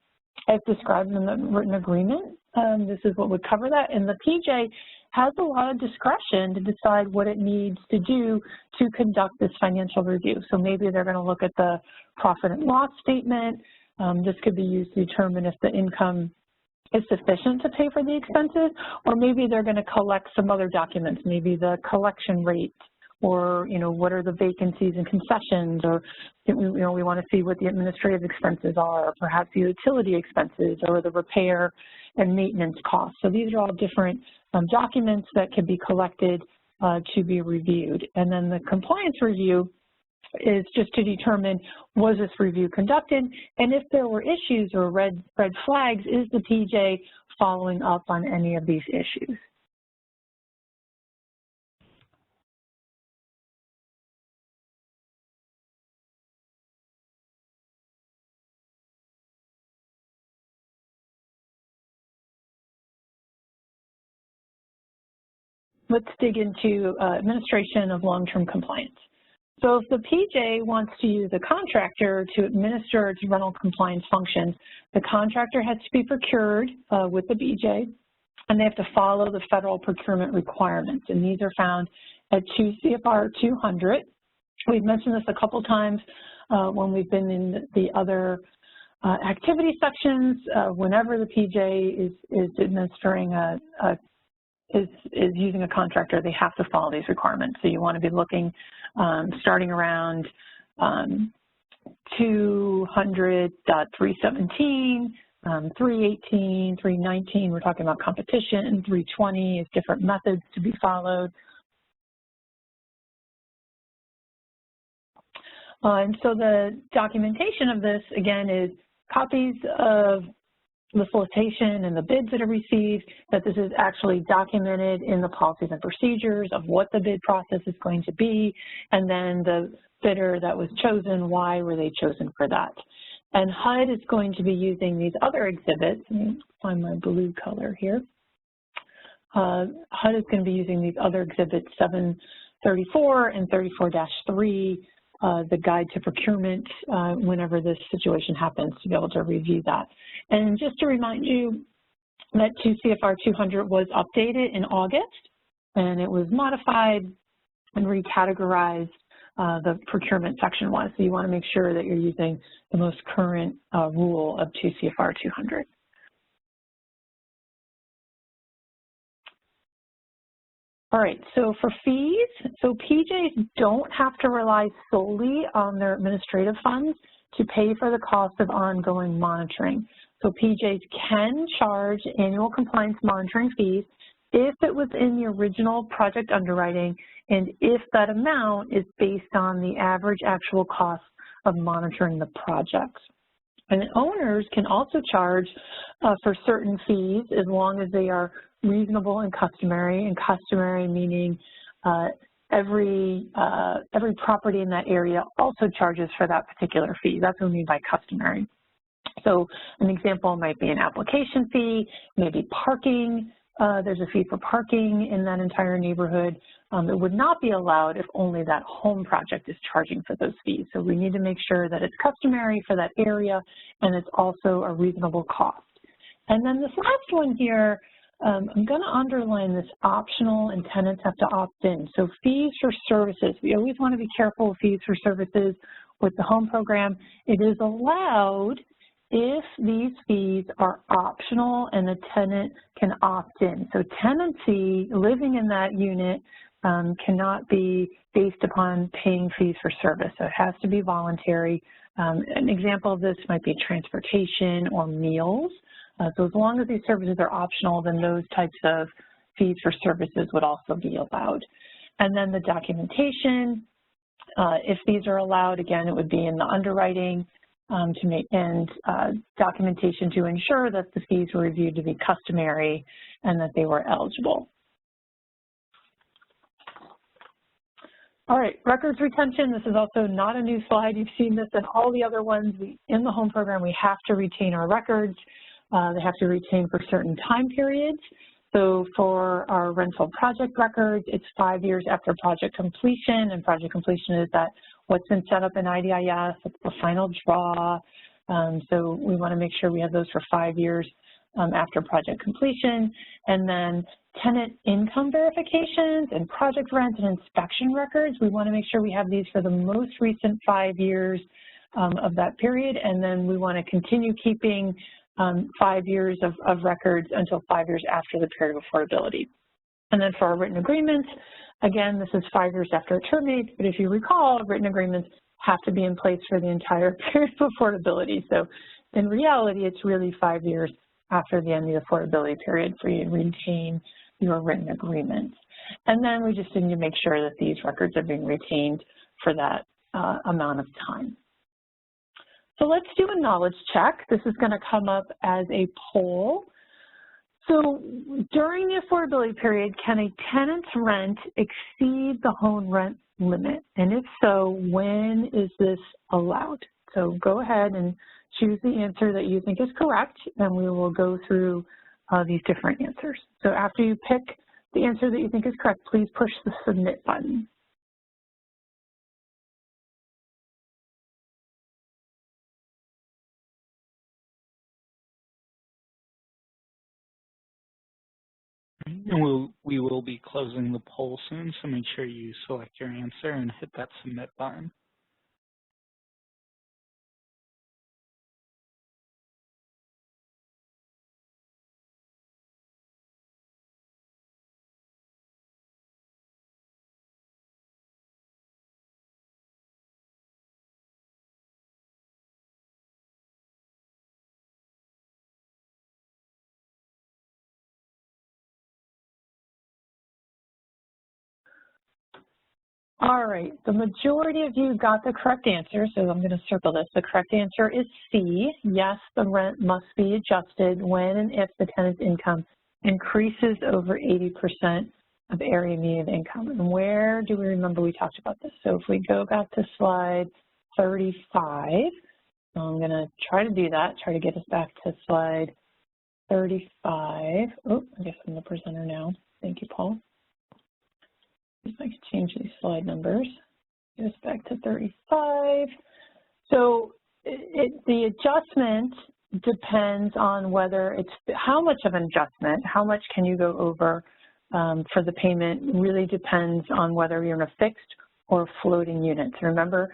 Speaker 3: as described in the written agreement, this is what would cover that. And the PJ has a lot of discretion to decide what it needs to do to conduct this financial review. So maybe they're going to look at the profit and loss statement. This could be used to determine if the income is sufficient to pay for the expenses, or maybe they're going to collect some other documents, maybe the collection rate, or, what are the vacancies and concessions, or, we want to see what the administrative expenses are, or perhaps the utility expenses, or the repair and maintenance costs. So these are all different documents that can be collected to be reviewed. And then the compliance review is just to determine, was this review conducted, and if there were issues or red flags, is the PJ following up on any of these issues? Let's dig into administration of long-term compliance. So if the PJ wants to use a contractor to administer its rental compliance functions, the contractor has to be procured with the PJ, and they have to follow the federal procurement requirements. And these are found at 2 CFR 200. We've mentioned this a couple times when we've been in the other activity sections. Whenever the PJ is administering is using a contractor, they have to follow these requirements. So you want to be looking starting around 200.317, 318, 319, we're talking about competition, 320 is different methods to be followed. And so the documentation of this, again, is copies of the solicitation and the bids that are received, that this is actually documented in the policies and procedures of what the bid process is going to be, and then the bidder that was chosen, why were they chosen for that. And HUD is going to be using these other exhibits. Let me find my blue color here. HUD is going to be using these other exhibits, 734 and 34-3, the guide to procurement whenever this situation happens, to be able to review that. And just to remind you that 2 CFR 200 was updated in August, and it was modified and recategorized, the procurement section was. So you want to make sure that you're using the most current rule of 2 CFR 200. All right, so for fees, so PJs don't have to rely solely on their administrative funds to pay for the cost of ongoing monitoring. So PJs can charge annual compliance monitoring fees if it was in the original project underwriting and if that amount is based on the average actual cost of monitoring the project. And owners can also charge for certain fees as long as they are reasonable and customary meaning every property in that area also charges for that particular fee. That's what we mean by customary. So an example might be an application fee, maybe parking. There's a fee for parking in that entire neighborhood. It would not be allowed if only that home project is charging for those fees. So we need to make sure that it's customary for that area and it's also a reasonable cost. And then this last one here, I'm going to underline this optional and tenants have to opt in. So fees for services, we always want to be careful with fees for services with the home program. It is allowed if these fees are optional and the tenant can opt in. So tenancy, living in that unit, cannot be based upon paying fees for service. So it has to be voluntary. An example of this might be transportation or meals. So as long as these services are optional, then those types of fees for services would also be allowed. And then the documentation, if these are allowed, again, it would be in the underwriting to make and documentation to ensure that the fees were reviewed to be customary and that they were eligible. All right, records retention. This is also not a new slide. You've seen this in all the other ones. In the home program, we have to retain our records. They have to retain for certain time periods. So for our rental project records, it's 5 years after project completion, and project completion is that what's been set up in IDIS, it's the final draw. So we want to make sure we have those for 5 years after project completion. And then tenant income verifications and project rent and inspection records, we want to make sure we have these for the most recent 5 years of that period. And then we want to continue keeping 5 years of records until 5 years after the period of affordability. And then for our written agreements, again, this is 5 years after it terminates, but if you recall, written agreements have to be in place for the entire period of affordability. So in reality, it's really 5 years after the end of the affordability period for you to retain your written agreements. And then we just need to make sure that these records are being retained for that amount of time. So let's do a knowledge check. This is going to come up as a poll. So during the affordability period, can a tenant's rent exceed the home rent limit? And if so, when is this allowed? So go ahead and choose the answer that you think is correct, and we will go through these different answers. So after you pick the answer that you think is correct, please push the submit button.
Speaker 2: And we will be closing the poll soon, so make sure you select your answer and hit that submit button.
Speaker 3: All right, the majority of you got the correct answer, so I'm going to circle this. The correct answer is C. Yes, the rent must be adjusted when and if the tenant's income increases over 80% of area median income. And where do we remember we talked about this? So if we go back to slide 35, I'm going to try to do that, try to get us back to slide 35. Oh, I guess I'm the presenter now. Thank you, Paul. If I could change these slide numbers, get us back to 35. So the adjustment depends on whether it's, how much of an adjustment, how much can you go over for the payment really depends on whether you're in a fixed or floating unit. So remember,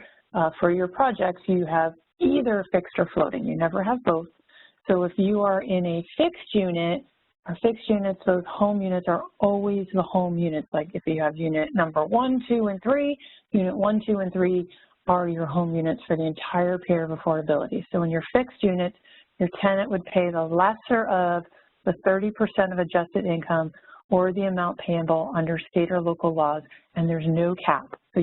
Speaker 3: for your projects, you have either fixed or floating. You never have both. So if you are in a fixed unit, our fixed units, those home units are always the home units. Like if you have unit number 1, 2, and 3, unit 1, 2, and 3 are your home units for the entire period of affordability. So in your fixed units, your tenant would pay the lesser of the 30% of adjusted income or the amount payable under state or local laws, and there's no cap. So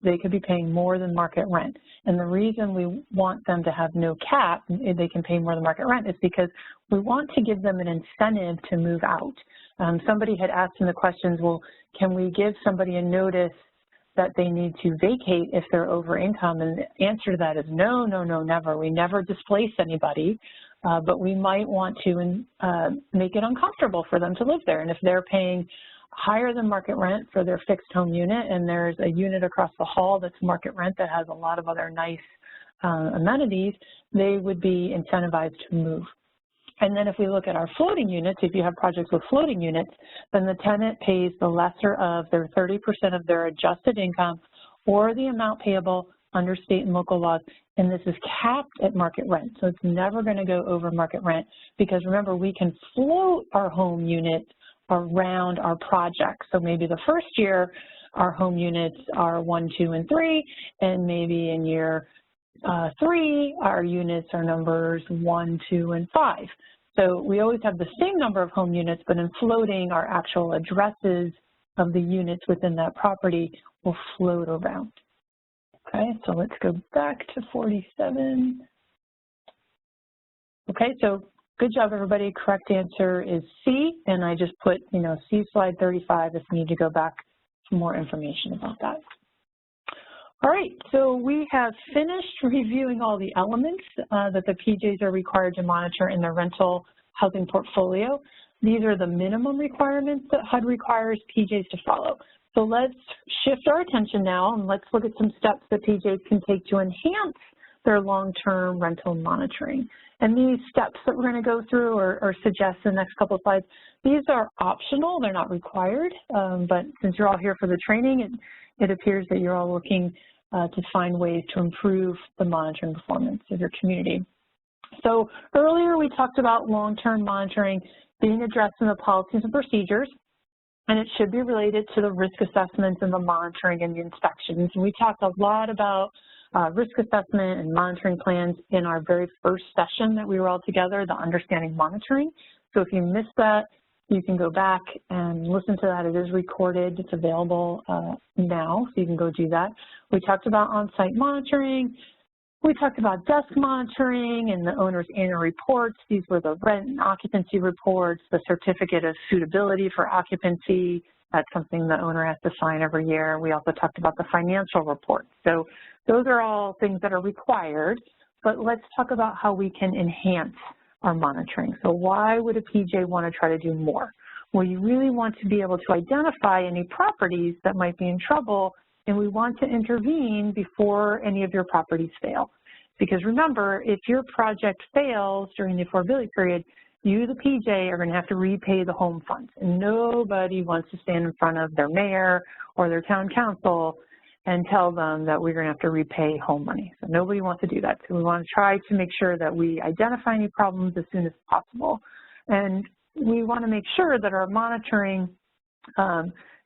Speaker 3: they could be paying more than market rent. And the reason we want them to have no cap, they can pay more than market rent, is because we want to give them an incentive to move out. Somebody had asked in the questions, well, can we give somebody a notice that they need to vacate if they're over income? And the answer to that is no, no, no, never. We never displace anybody, but we might want to make it uncomfortable for them to live there. And if they're paying higher than market rent for their fixed home unit, and there's a unit across the hall that's market rent that has a lot of other nice amenities, they would be incentivized to move. And then if we look at our floating units, if you have projects with floating units, then the tenant pays the lesser of their 30% of their adjusted income or the amount payable under state and local laws, and this is capped at market rent. So it's never going to go over market rent, because remember, we can float our home units around our project. So maybe the first year our home units are 1, 2, and 3, and maybe in year 3 our units are numbers 1, 2, and 5. So we always have the same number of home units, but in floating, our actual addresses of the units within that property will float around. Okay, so let's go back to 47. Okay, so good job, everybody. Correct answer is C, and I just put, C slide 35 if you need to go back for more information about that. All right, so we have finished reviewing all the elements that the PJs are required to monitor in their rental housing portfolio. These are the minimum requirements that HUD requires PJs to follow. So let's shift our attention now, and let's look at some steps that PJs can take to enhance their long-term rental monitoring. And these steps that we're going to go through or suggest in the next couple of slides, these are optional, they're not required, but since you're all here for the training, it appears that you're all looking to find ways to improve the monitoring performance of your community. So earlier we talked about long-term monitoring being addressed in the policies and procedures, and it should be related to the risk assessments and the monitoring and the inspections. And we talked a lot about risk assessment and monitoring plans in our very first session that we were all together, the Understanding Monitoring. So if you missed that, you can go back and listen to that. It is recorded. It's available now, so you can go do that. We talked about on-site monitoring. We talked about desk monitoring and the owner's annual reports. These were the rent and occupancy reports, the certificate of suitability for occupancy. That's something the owner has to sign every year. We also talked about the financial reports. So those are all things that are required, but let's talk about how we can enhance our monitoring. So why would a PJ want to try to do more? Well, you really want to be able to identify any properties that might be in trouble, and we want to intervene before any of your properties fail. Because remember, if your project fails during the affordability period, you, the PJ, are going to have to repay the home funds. And nobody wants to stand in front of their mayor or their town council and tell them that we're going to have to repay home money. So nobody wants to do that. So we want to try to make sure that we identify any problems as soon as possible. And we want to make sure that our monitoring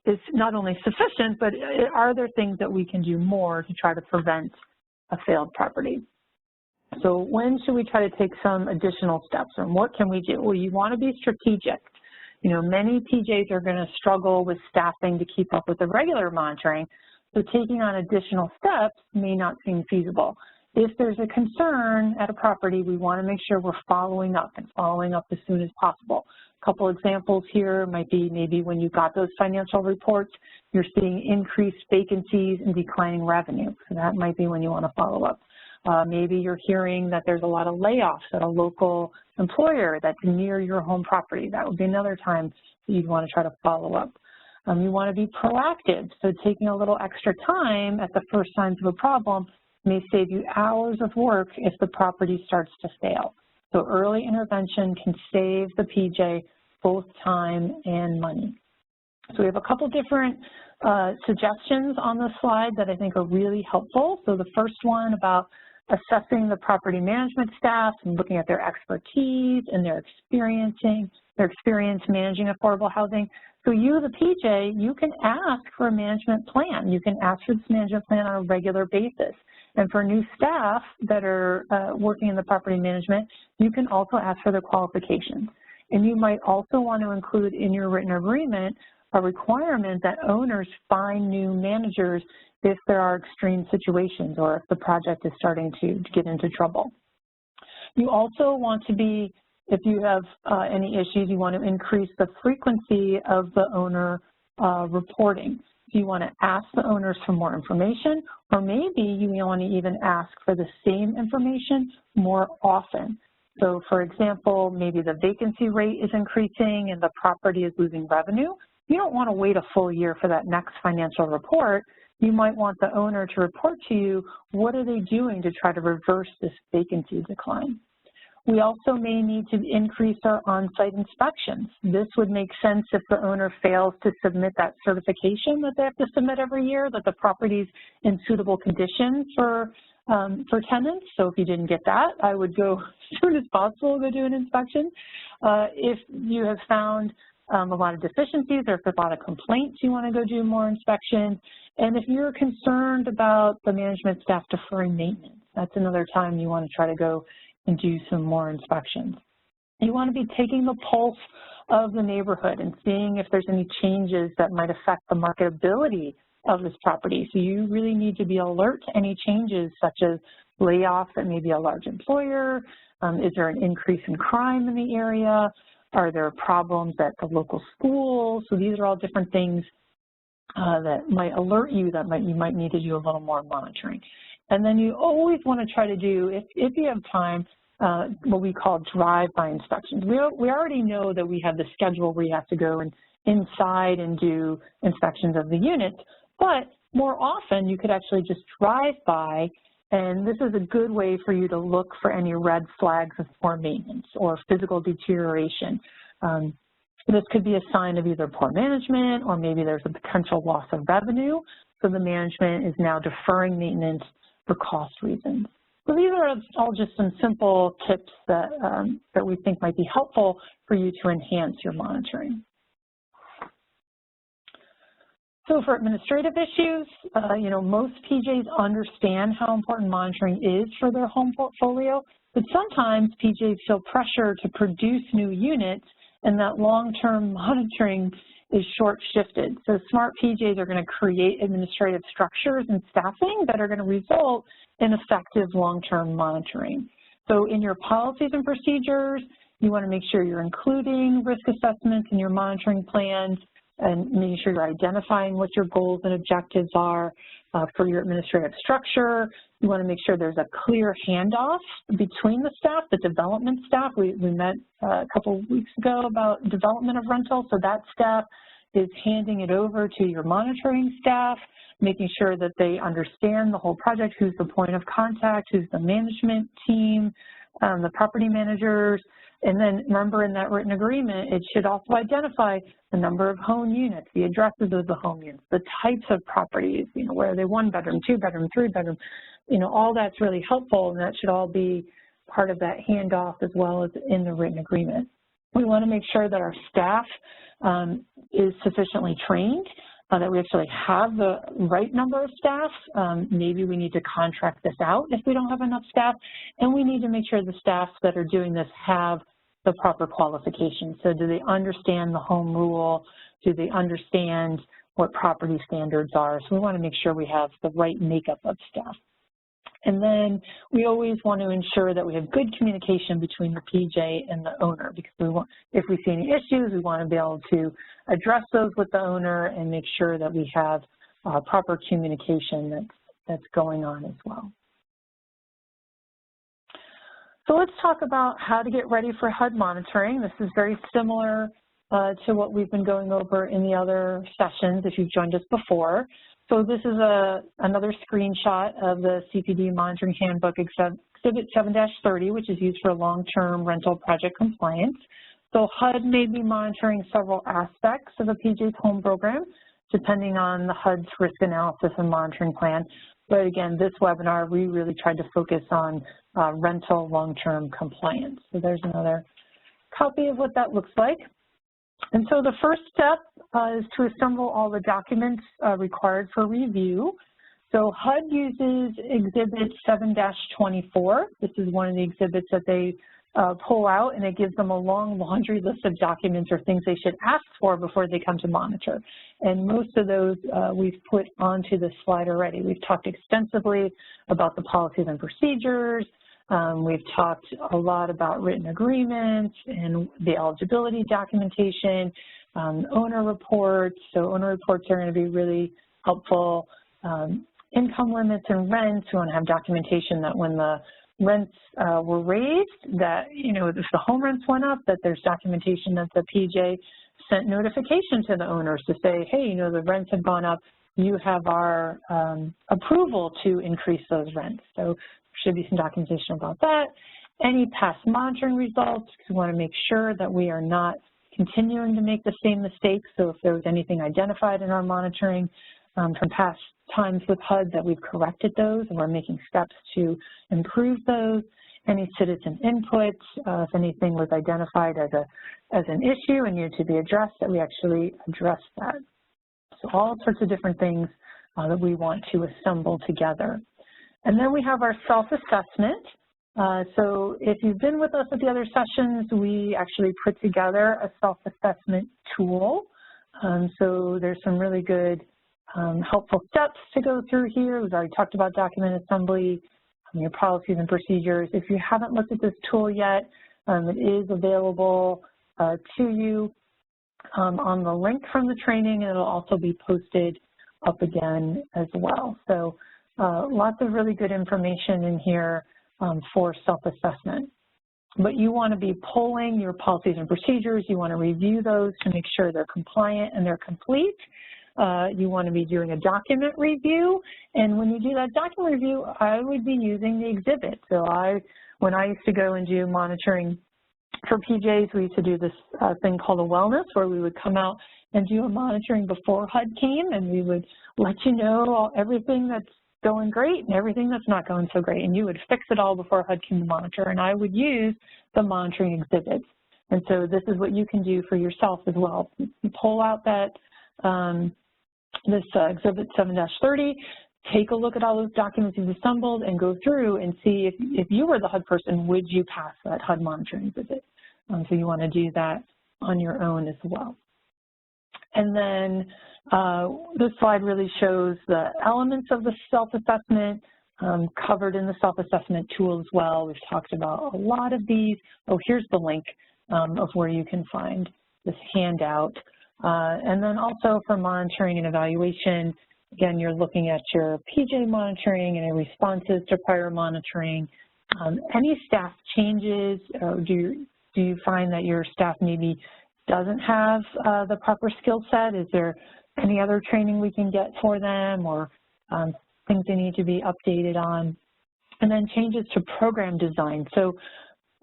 Speaker 3: is not only sufficient, but are there things that we can do more to try to prevent a failed property? So when should we try to take some additional steps, and what can we do? Well, you want to be strategic. Many PJs are going to struggle with staffing to keep up with the regular monitoring, so taking on additional steps may not seem feasible. If there's a concern at a property, we want to make sure we're following up and following up as soon as possible. A couple examples here might be maybe when you got those financial reports, you're seeing increased vacancies and declining revenue. So that might be when you want to follow up. Maybe you're hearing that there's a lot of layoffs at a local employer that's near your home property. That would be another time that you'd want to try to follow up. You want to be proactive, so taking a little extra time at the first signs of a problem may save you hours of work if the property starts to fail. So early intervention can save the PJ both time and money. So we have a couple different suggestions on the slide that I think are really helpful. So the first one about assessing the property management staff and looking at their expertise and their experience managing affordable housing. So you, the PJ, you can ask for a management plan. You can ask for this management plan on a regular basis. And for new staff that are working in the property management, you can also ask for their qualifications. And you might also want to include in your written agreement a requirement that owners find new managers if there are extreme situations or if the project is starting to get into trouble. You also want to be, if you have any issues, you want to increase the frequency of the owner reporting. So you want to ask the owners for more information, or maybe you want to even ask for the same information more often. So for example, maybe the vacancy rate is increasing and the property is losing revenue. You don't want to wait a full year for that next financial report. You might want the owner to report to you, what are they doing to try to reverse this vacancy decline? We also may need to increase our on-site inspections. This would make sense if the owner fails to submit that certification that they have to submit every year, that the property's in suitable condition for tenants. So if you didn't get that, I would go as soon as possible go do an inspection. If you have found a lot of deficiencies or if there's a lot of complaints, you want to go do more inspections. And if you're concerned about the management staff deferring maintenance, that's another time you want to try to go and do some more inspections. You want to be taking the pulse of the neighborhood and seeing if there's any changes that might affect the marketability of this property. So you really need to be alert to any changes such as layoffs at maybe a large employer. Is there an increase in crime in the area? Are there problems at the local school? So these are all different things that might alert you that you might need to do a little more monitoring. And then you always want to try to do, if you have time, what we call drive-by inspections. We already know that we have the schedule where you have to go inside and do inspections of the units, but more often you could actually just drive by, and this is a good way for you to look for any red flags of poor maintenance or physical deterioration. This could be a sign of either poor management or maybe there's a potential loss of revenue, so the management is now deferring maintenance for cost reasons. So these are all just some simple tips that, that we think might be helpful for you to enhance your monitoring. So for administrative issues, you know, most PJs understand how important monitoring is for their home portfolio, but sometimes PJs feel pressure to produce new units and that long-term monitoring is short-shifted. So smart PJs are going to create administrative structures and staffing that are going to result in effective long-term monitoring. So in your policies and procedures, you want to make sure you're including risk assessments in your monitoring plans and making sure you're identifying what your goals and objectives are for your administrative structure. You want to make sure there's a clear handoff between the staff, the development staff. We met a couple of weeks ago about development of rental, so that staff is handing it over to your monitoring staff, making sure that they understand the whole project, who's the point of contact, who's the management team, the property managers. And then remember, in that written agreement, it should also identify the number of home units, the addresses of the home units, the types of properties, you know, where are they 1-bedroom, 2-bedroom, 3-bedroom, you know, all that's really helpful, and that should all be part of that handoff as well as in the written agreement. We want to make sure that our staff is sufficiently trained, that we actually have the right number of staff. Maybe we need to contract this out if we don't have enough staff, and we need to make sure the staff that are doing this have the proper qualifications. So do they understand the home rule? Do they understand what property standards are? So we want to make sure we have the right makeup of staff. And then we always want to ensure that we have good communication between the PJ and the owner, because we want, if we see any issues, we want to be able to address those with the owner and make sure that we have proper communication that's going on as well. So let's talk about how to get ready for HUD monitoring. This is very similar to what we've been going over in the other sessions if you've joined us before. So this is another screenshot of the CPD Monitoring Handbook Exhibit 7-30, which is used for long-term rental project compliance. So HUD may be monitoring several aspects of a PJ's home program, depending on the HUD's risk analysis and monitoring plan. But again, this webinar, we really tried to focus on rental long-term compliance. So there's another copy of what that looks like. And so the first step is to assemble all the documents required for review. So HUD uses Exhibit 7-24. This is one of the exhibits that they pull out, and it gives them a long laundry list of documents or things they should ask for before they come to monitor. And most of those we've put onto the slide already. We've talked extensively about the policies and procedures. We've talked a lot about written agreements and the eligibility documentation, owner reports. So owner reports are going to be really helpful. Income limits and rents, we want to have documentation that when the rents were raised, that, if the home rents went up, that there's documentation that the PJ sent notification to the owners to say, hey, the rents have gone up, you have our approval to increase those rents. So there should be some documentation about that. Any past monitoring results, because we want to make sure that we are not continuing to make the same mistakes. So if there was anything identified in our monitoring from past times with HUD, that we've corrected those and we're making steps to improve those. Any citizen inputs, if anything was identified as an issue and needed to be addressed, that we actually address that. So all sorts of different things that we want to assemble together. And then we have our self-assessment. So if you've been with us at the other sessions, we actually put together a self-assessment tool. So there's some really good helpful steps to go through here. We've already talked about document assembly, your policies and procedures. If you haven't looked at this tool yet, it is available to you on the link from the training, and it'll also be posted up again as well. So lots of really good information in here for self-assessment. But you want to be pulling your policies and procedures. You want to review those to make sure they're compliant and they're complete. You want to be doing a document review, and when you do that document review, I would be using the exhibit. So when I used to go and do monitoring for PJs, we used to do this thing called a wellness, where we would come out and do a monitoring before HUD came, and we would let you know everything that's going great and everything that's not going so great, and you would fix it all before HUD came to monitor, and I would use the monitoring exhibits. And so this is what you can do for yourself as well. You pull out that this Exhibit 7-30, take a look at all those documents you've assembled and go through and see if you were the HUD person, would you pass that HUD monitoring visit? So you want to do that on your own as well. And then this slide really shows the elements of the self-assessment covered in the self-assessment tool as well. We've talked about a lot of these. Oh, here's the link of where you can find this handout. And then also for monitoring and evaluation, again, you're looking at your PJ monitoring and responses to prior monitoring. Any staff changes, or do you find that your staff maybe doesn't have the proper skill set? Is there any other training we can get for them, or things they need to be updated on? And then changes to program design. So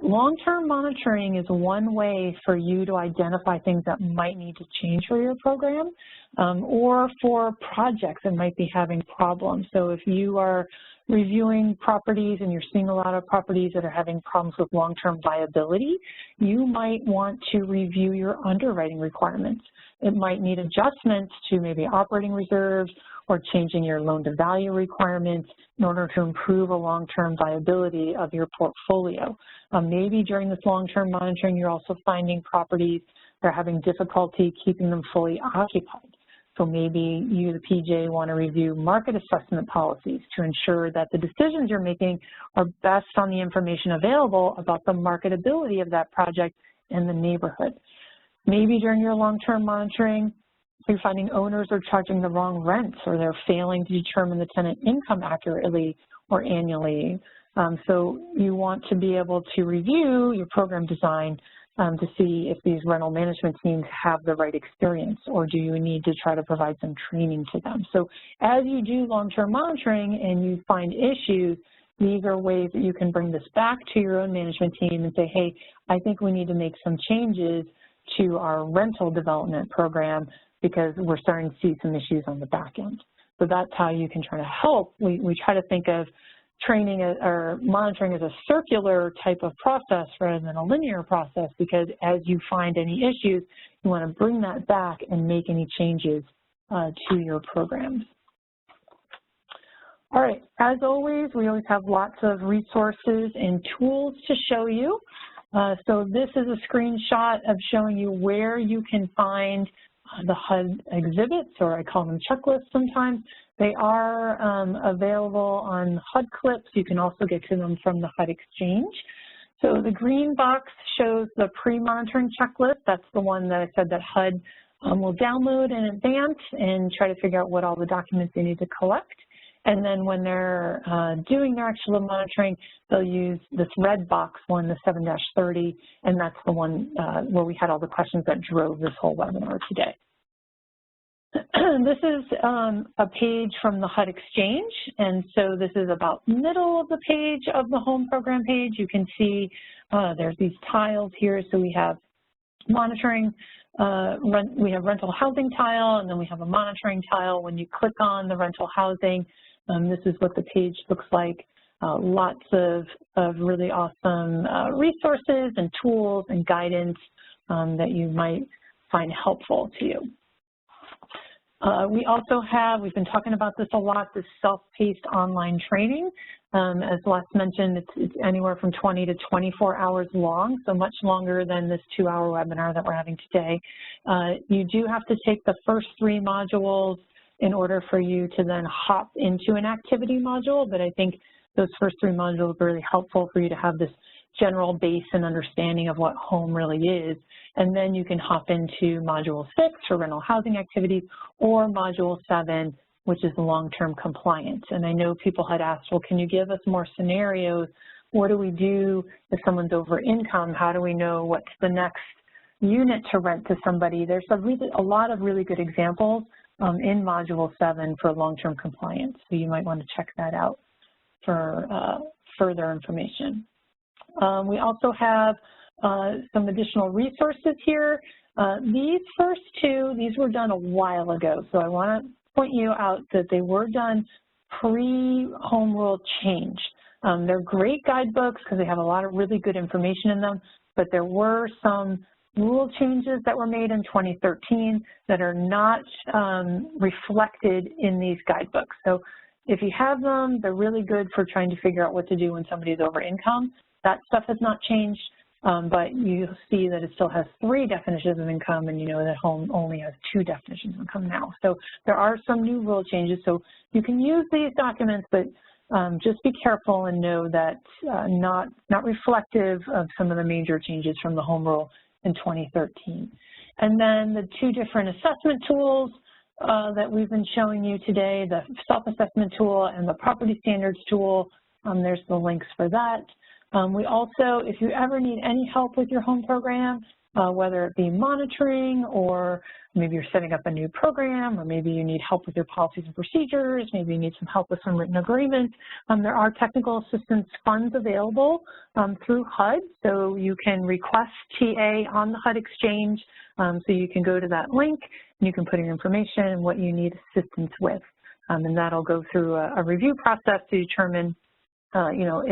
Speaker 3: long-term monitoring is one way for you to identify things that might need to change for your program, or for projects that might be having problems. So if you are reviewing properties and you're seeing a lot of properties that are having problems with long-term viability, you might want to review your underwriting requirements. It might need adjustments to maybe operating reserves or changing your loan-to-value requirements in order to improve a long-term viability of your portfolio. Maybe during this long-term monitoring, you're also finding properties that are having difficulty keeping them fully occupied. So maybe you, the PJ, want to review market assessment policies to ensure that the decisions you're making are best on the information available about the marketability of that project in the neighborhood. Maybe during your long-term monitoring, you're finding owners are charging the wrong rents, or they're failing to determine the tenant income accurately or annually. So you want to be able to review your program design to see if these rental management teams have the right experience, or do you need to try to provide some training to them. So as you do long-term monitoring and you find issues, these are ways that you can bring this back to your own management team and say, hey, I think we need to make some changes to our rental development program because we're starting to see some issues on the back end. So that's how you can try to help. We try to think of training or monitoring as a circular type of process rather than a linear process, because as you find any issues, you want to bring that back and make any changes to your programs. All right, as always, we always have lots of resources and tools to show you. So this is a screenshot of showing you where you can find the HUD exhibits, or I call them checklists sometimes. They are available on HUD clips. You can also get to them from the HUD Exchange. So the green box shows the pre-monitoring checklist. That's the one that I said that HUD will download in advance and try to figure out what all the documents they need to collect. And then when they're doing their actual monitoring, they'll use this red box one, the 7-30, and that's the one where we had all the questions that drove this whole webinar today. This is a page from the HUD Exchange, and so this is about middle of the page of the home program page. You can see there's these tiles here. So we have monitoring, we have rental housing tile, and then we have a monitoring tile. When you click on the rental housing, this is what the page looks like. Lots of really awesome resources and tools and guidance that you might find helpful to you. We also have, we've been talking about this a lot, this self-paced online training. As Les mentioned, it's anywhere from 20 to 24 hours long, so much longer than this 2-hour webinar that we're having today. You do have to take the first 3 modules in order for you to then hop into an activity module, but I think those first 3 modules are really helpful for you to have this general base and understanding of what home really is. And then you can hop into module 6 for rental housing activities, or module 7, which is long-term compliance. And I know people had asked, well, can you give us more scenarios? What do we do if someone's over income? How do we know what's the next unit to rent to somebody? There's a lot of really good examples in module 7 for long-term compliance. So you might want to check that out for further information. We also have some additional resources here. These first 2, these were done a while ago, so I want to point you out that they were done pre-home rule change. They're great guidebooks because they have a lot of really good information in them, but there were some rule changes that were made in 2013 that are not reflected in these guidebooks. So if you have them, they're really good for trying to figure out what to do when somebody's over income. That stuff has not changed, but you see that it still has 3 definitions of income, and you know that home only has 2 definitions of income now. So there are some new rule changes. So you can use these documents, but just be careful and know that not reflective of some of the major changes from the home rule in 2013. And then the 2 different assessment tools that we've been showing you today, the self-assessment tool and the property standards tool, there's the links for that. We also, if you ever need any help with your home program, whether it be monitoring, or maybe you're setting up a new program, or maybe you need help with your policies and procedures, maybe you need some help with some written agreements, there are technical assistance funds available through HUD, so you can request TA on the HUD Exchange, so you can go to that link, and you can put in information and what you need assistance with, and that'll go through a review process to determine, you know,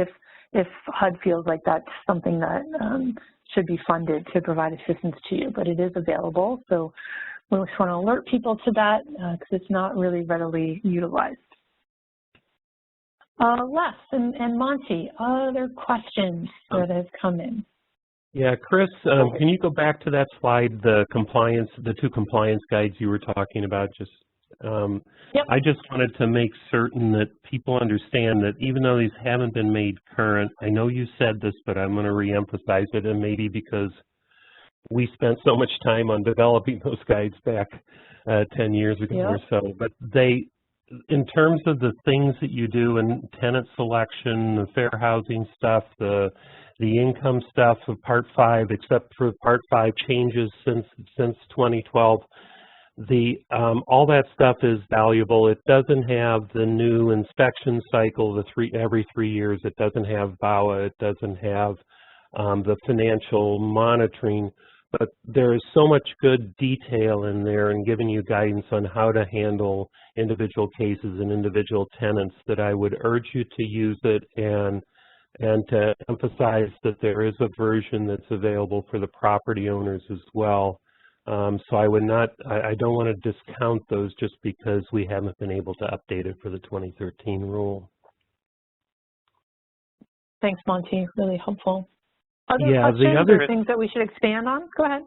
Speaker 3: if HUD feels like that's something that should be funded to provide assistance to you, but it is available. So we just want to alert people to that because it's not really readily utilized. Les and Monty, other questions that have come in?
Speaker 4: Yeah, Chris, can you go back to that slide, the 2 compliance guides you were talking about? Just
Speaker 3: Yep.
Speaker 4: I just wanted to make certain that people understand that even though these haven't been made current, I know you said this, but I'm going to reemphasize it, and maybe because we spent so much time on developing those guides back 10 years ago or so, but they, in terms of the things that you do in tenant selection, the fair housing stuff, the income stuff of Part 5, except for Part 5 changes since 2012, all that stuff is valuable. It doesn't have the new inspection cycle, every 3 years. It doesn't have VAWA. It doesn't have the financial monitoring. But there is so much good detail in there and giving you guidance on how to handle individual cases and individual tenants that I would urge you to use it, and to emphasize that there is a version that's available for the property owners as well. So I don't want to discount those just because we haven't been able to update it for the 2013 rule.
Speaker 3: Thanks, Monty. Really helpful. Other questions or things that we should expand on? Go ahead.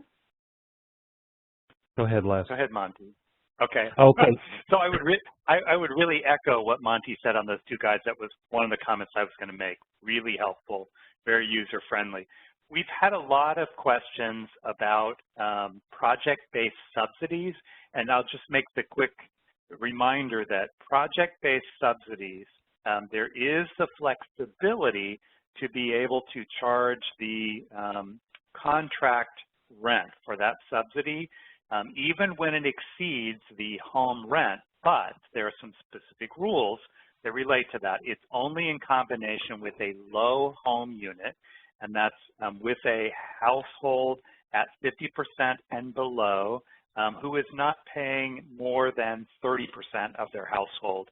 Speaker 4: Go ahead, Les.
Speaker 1: Go ahead, Monty. Okay.
Speaker 4: Okay.
Speaker 1: So I would really echo what Monty said on those two guides. That was one of the comments I was going to make. Really helpful, very user-friendly. We've had a lot of questions about project-based subsidies, and I'll just make the quick reminder that project-based subsidies, there is the flexibility to be able to charge the contract rent for that subsidy, even when it exceeds the home rent, but there are some specific rules that relate to that. It's only in combination with a low home unit, and that's with a household at 50% and below who is not paying more than 30% of their household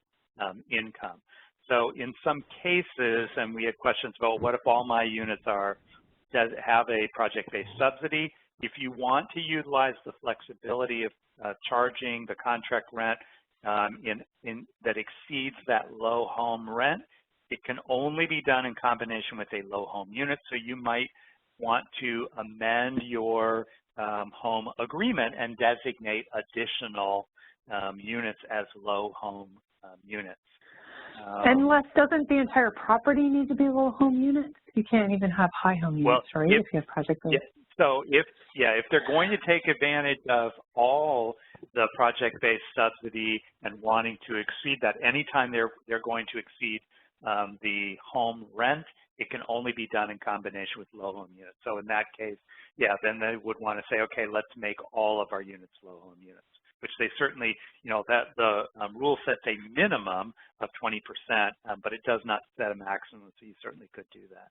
Speaker 1: income. So in some cases, and we had questions about what if all my units does have a project-based subsidy? If you want to utilize the flexibility of charging the contract rent that exceeds that low home rent, it can only be done in combination with a low home unit. So you might want to amend your home agreement and designate additional units as low home units.
Speaker 3: And Les, doesn't the entire property need to be low home units? You can't even have high home units, right? If you have project-based.
Speaker 1: Yeah, so if they're going to take advantage of all the project-based subsidy and wanting to exceed that, anytime they're going to exceed the home rent, it can only be done in combination with low home units. So in that case, yeah, then they would want to say, okay, let's make all of our units low home units, which they certainly, that the rule sets a minimum of 20%, but it does not set a maximum, so you certainly could do that.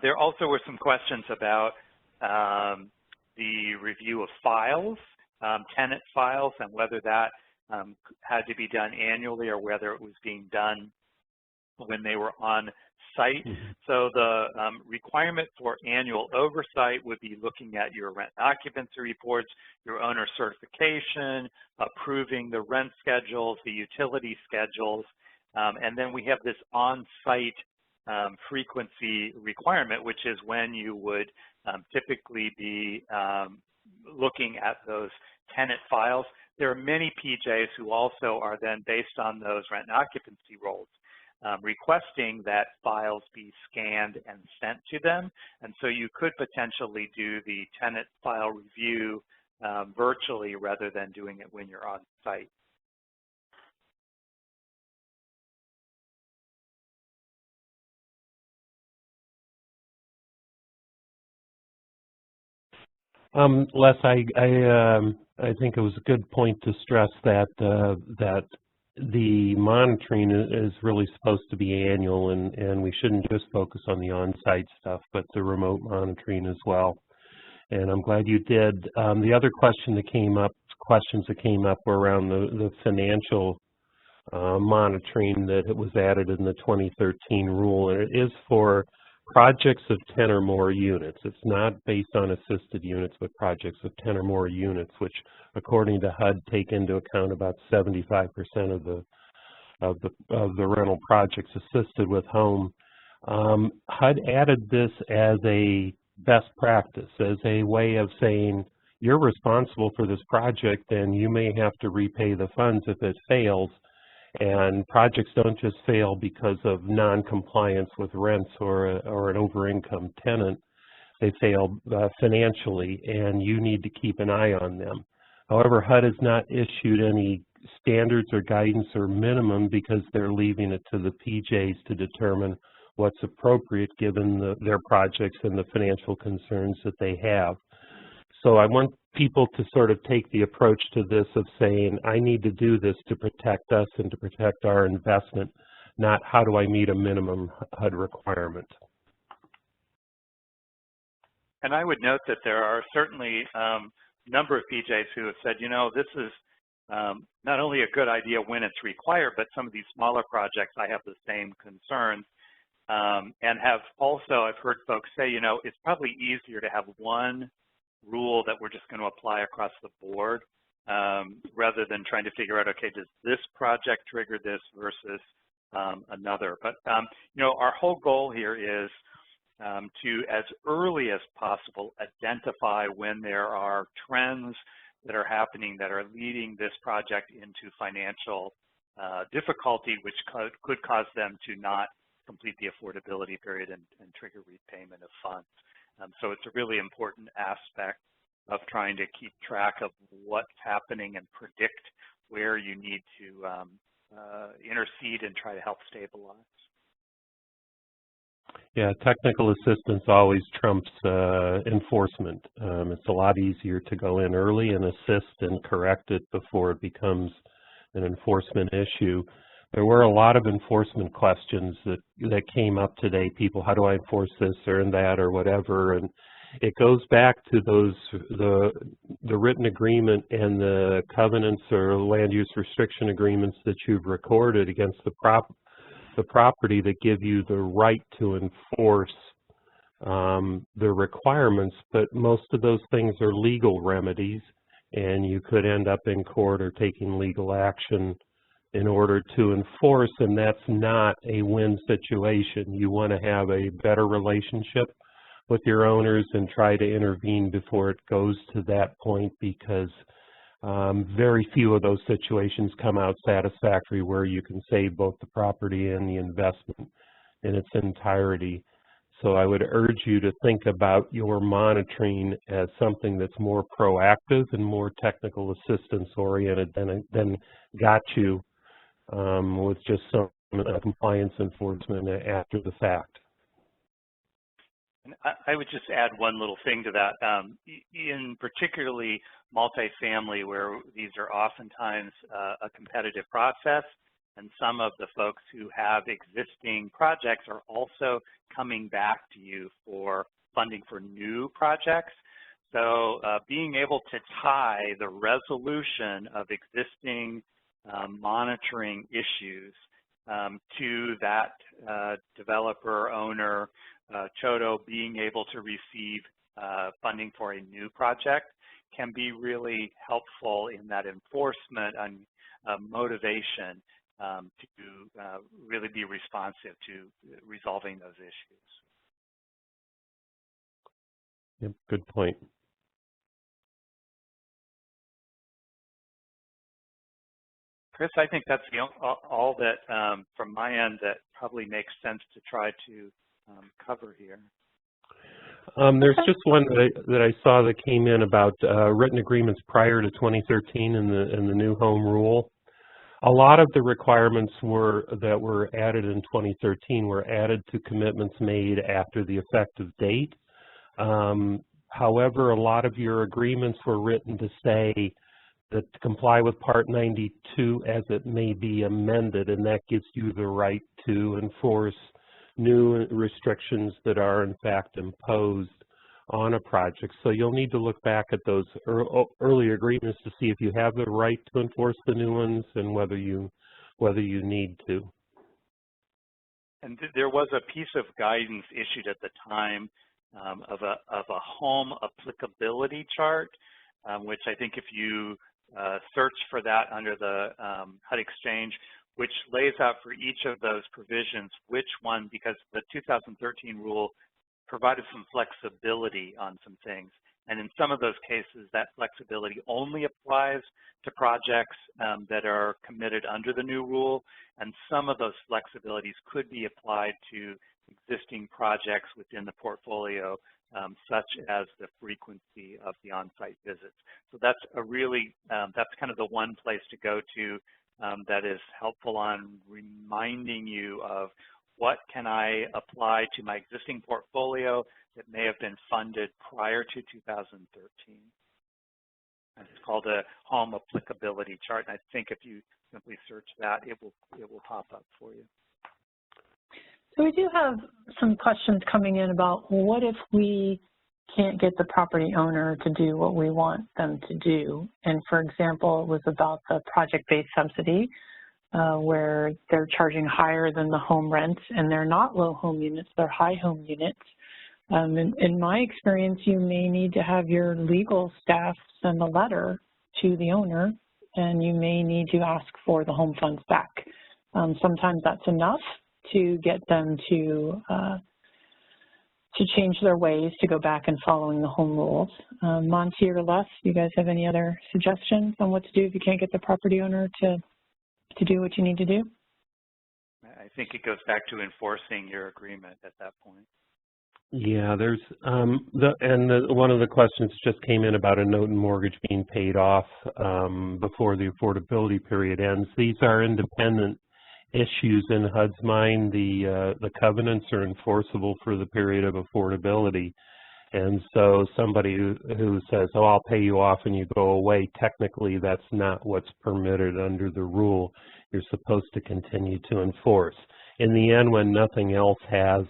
Speaker 1: There also were some questions about the review of files, tenant files, and whether that had to be done annually or whether it was being done when they were on site. So the requirement for annual oversight would be looking at your rent occupancy reports, your owner certification, approving the rent schedules, the utility schedules, and then we have this on-site frequency requirement, which is when you would typically be looking at those tenant files. There are many PJs who also are then, based on those rent and occupancy rolls, requesting that files be scanned and sent to them. And so you could potentially do the tenant file review virtually rather than doing it when you're on site.
Speaker 4: Les, I think it was a good point to stress that that the monitoring is really supposed to be annual, and we shouldn't just focus on the on-site stuff, but the remote monitoring as well. And I'm glad you did. The other questions that came up were around the financial monitoring that it was added in the 2013 rule, and it is for projects of 10 or more units. It's not based on assisted units, but projects of 10 or more units, which, according to HUD, take into account about 75% of the rental projects assisted with home. HUD added this as a best practice, as a way of saying you're responsible for this project, and you may have to repay the funds if it fails. And projects don't just fail because of non-compliance with rents or an over-income tenant. They fail financially, and you need to keep an eye on them. However, HUD has not issued any standards or guidance or minimum because they're leaving it to the PJs to determine what's appropriate given their projects and the financial concerns that they have. So I want people to sort of take the approach to this of saying, I need to do this to protect us and to protect our investment, not how do I meet a minimum HUD requirement.
Speaker 1: And I would note that there are certainly a number of PJs who have said, this is not only a good idea when it's required, but some of these smaller projects, I have the same concerns. And have also, I've heard folks say, it's probably easier to have one rule that we're just going to apply across the board rather than trying to figure out, okay, does this project trigger this versus another. But, you know, our whole goal here is to, as early as possible, identify when there are trends that are happening that are leading this project into financial difficulty, which could cause them to not complete the affordability period and trigger repayment of funds. So it's a really important aspect of trying to keep track of what's happening and predict where you need to intercede and try to help stabilize.
Speaker 4: Yeah, technical assistance always trumps enforcement. It's a lot easier to go in early and assist and correct it before it becomes an enforcement issue. There were a lot of enforcement questions that came up today. People, how do I enforce this or that or whatever? And it goes back to the written agreement and the covenants or land use restriction agreements that you've recorded against the property that give you the right to enforce the requirements. But most of those things are legal remedies, and you could end up in court or taking legal action in order to enforce, and that's not a win situation. You want to have a better relationship with your owners and try to intervene before it goes to that point, because very few of those situations come out satisfactory where you can save both the property and the investment in its entirety. So I would urge you to think about your monitoring as something that's more proactive and more technical assistance oriented than got you with just some compliance enforcement after the fact.
Speaker 1: And I would just add one little thing to that. In particularly multifamily, where these are oftentimes a competitive process, and some of the folks who have existing projects are also coming back to you for funding for new projects. So being able to tie the resolution of existing monitoring issues to that developer, owner, Chodo being able to receive funding for a new project can be really helpful in that enforcement and motivation to really be responsive to resolving those issues.
Speaker 4: Yep, good point.
Speaker 1: Chris, I think that's all that from my end that probably makes sense to try to cover here.
Speaker 4: There's just one that I saw that came in about written agreements prior to 2013 in the new home rule. A lot of the requirements that were added in 2013 were added to commitments made after the effective date. However, a lot of your agreements were written to say that to comply with Part 92 as it may be amended, and that gives you the right to enforce new restrictions that are in fact imposed on a project. So you'll need to look back at those early agreements to see if you have the right to enforce the new ones and whether you need to.
Speaker 1: And there was a piece of guidance issued at the time of a home applicability chart, which I think if you search for that under the HUD Exchange, which lays out for each of those provisions which one, because the 2013 rule provided some flexibility on some things. And in some of those cases, that flexibility only applies to projects that are committed under the new rule. And some of those flexibilities could be applied to existing projects within the portfolio, such as the frequency of the on-site visits. So that's a really, that's kind of the one place to go to that is helpful on reminding you of what can I apply to my existing portfolio that may have been funded prior to 2013. And it's called a home applicability chart. And I think if you simply search that, it will pop up for you.
Speaker 3: So we do have some questions coming in about what if we can't get the property owner to do what we want them to do. And for example, it was about the project-based subsidy where they're charging higher than the home rent, and they're not low home units, they're high home units. In my experience, you may need to have your legal staff send a letter to the owner, and you may need to ask for the home funds back. Sometimes that's enough to get them to change their ways, to go back and following the home rules. Monty or Les, you guys have any other suggestions on what to do if you can't get the property owner to do what you need to do?
Speaker 1: I think it goes back to enforcing your agreement at that point.
Speaker 4: Yeah, there's one of the questions just came in about a note and mortgage being paid off before the affordability period ends. These are independent issues in HUD's mind. The covenants are enforceable for the period of affordability, and so somebody who says, "Oh, I'll pay you off and you go away," technically that's not what's permitted under the rule. You're supposed to continue to enforce. In the end, when nothing else has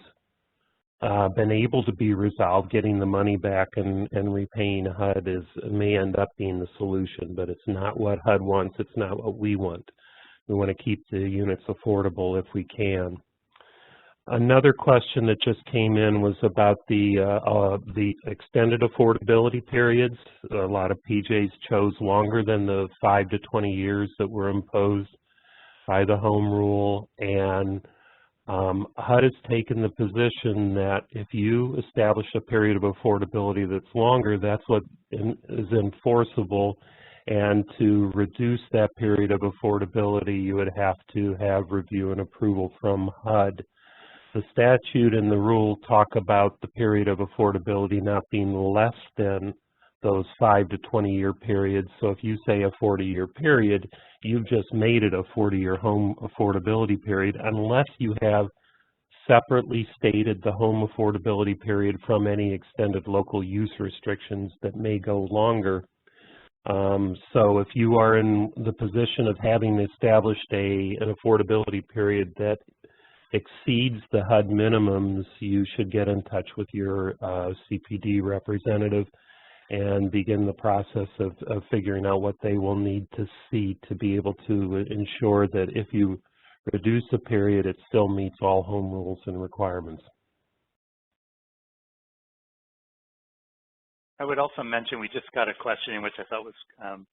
Speaker 4: been able to be resolved, getting the money back and repaying HUD may end up being the solution, but it's not what HUD wants. It's not what we want. We want to keep the units affordable if we can. Another question that just came in was about the extended affordability periods. A lot of PJs chose longer than the 5 to 20 years that were imposed by the home rule, and HUD has taken the position that if you establish a period of affordability that's longer, that's what is enforceable, and to reduce that period of affordability, you would have to have review and approval from HUD. The statute and the rule talk about the period of affordability not being less than those 5 to 20-year periods. So if you say a 40-year period, you've just made it a 40-year home affordability period, unless you have separately stated the home affordability period from any extended local use restrictions that may go longer. So if you are in the position of having established an affordability period that exceeds the HUD minimums, you should get in touch with your CPD representative and begin the process of figuring out what they will need to see to be able to ensure that if you reduce a period, it still meets all home rules and requirements.
Speaker 1: I would also mention, we just got a question in which I thought was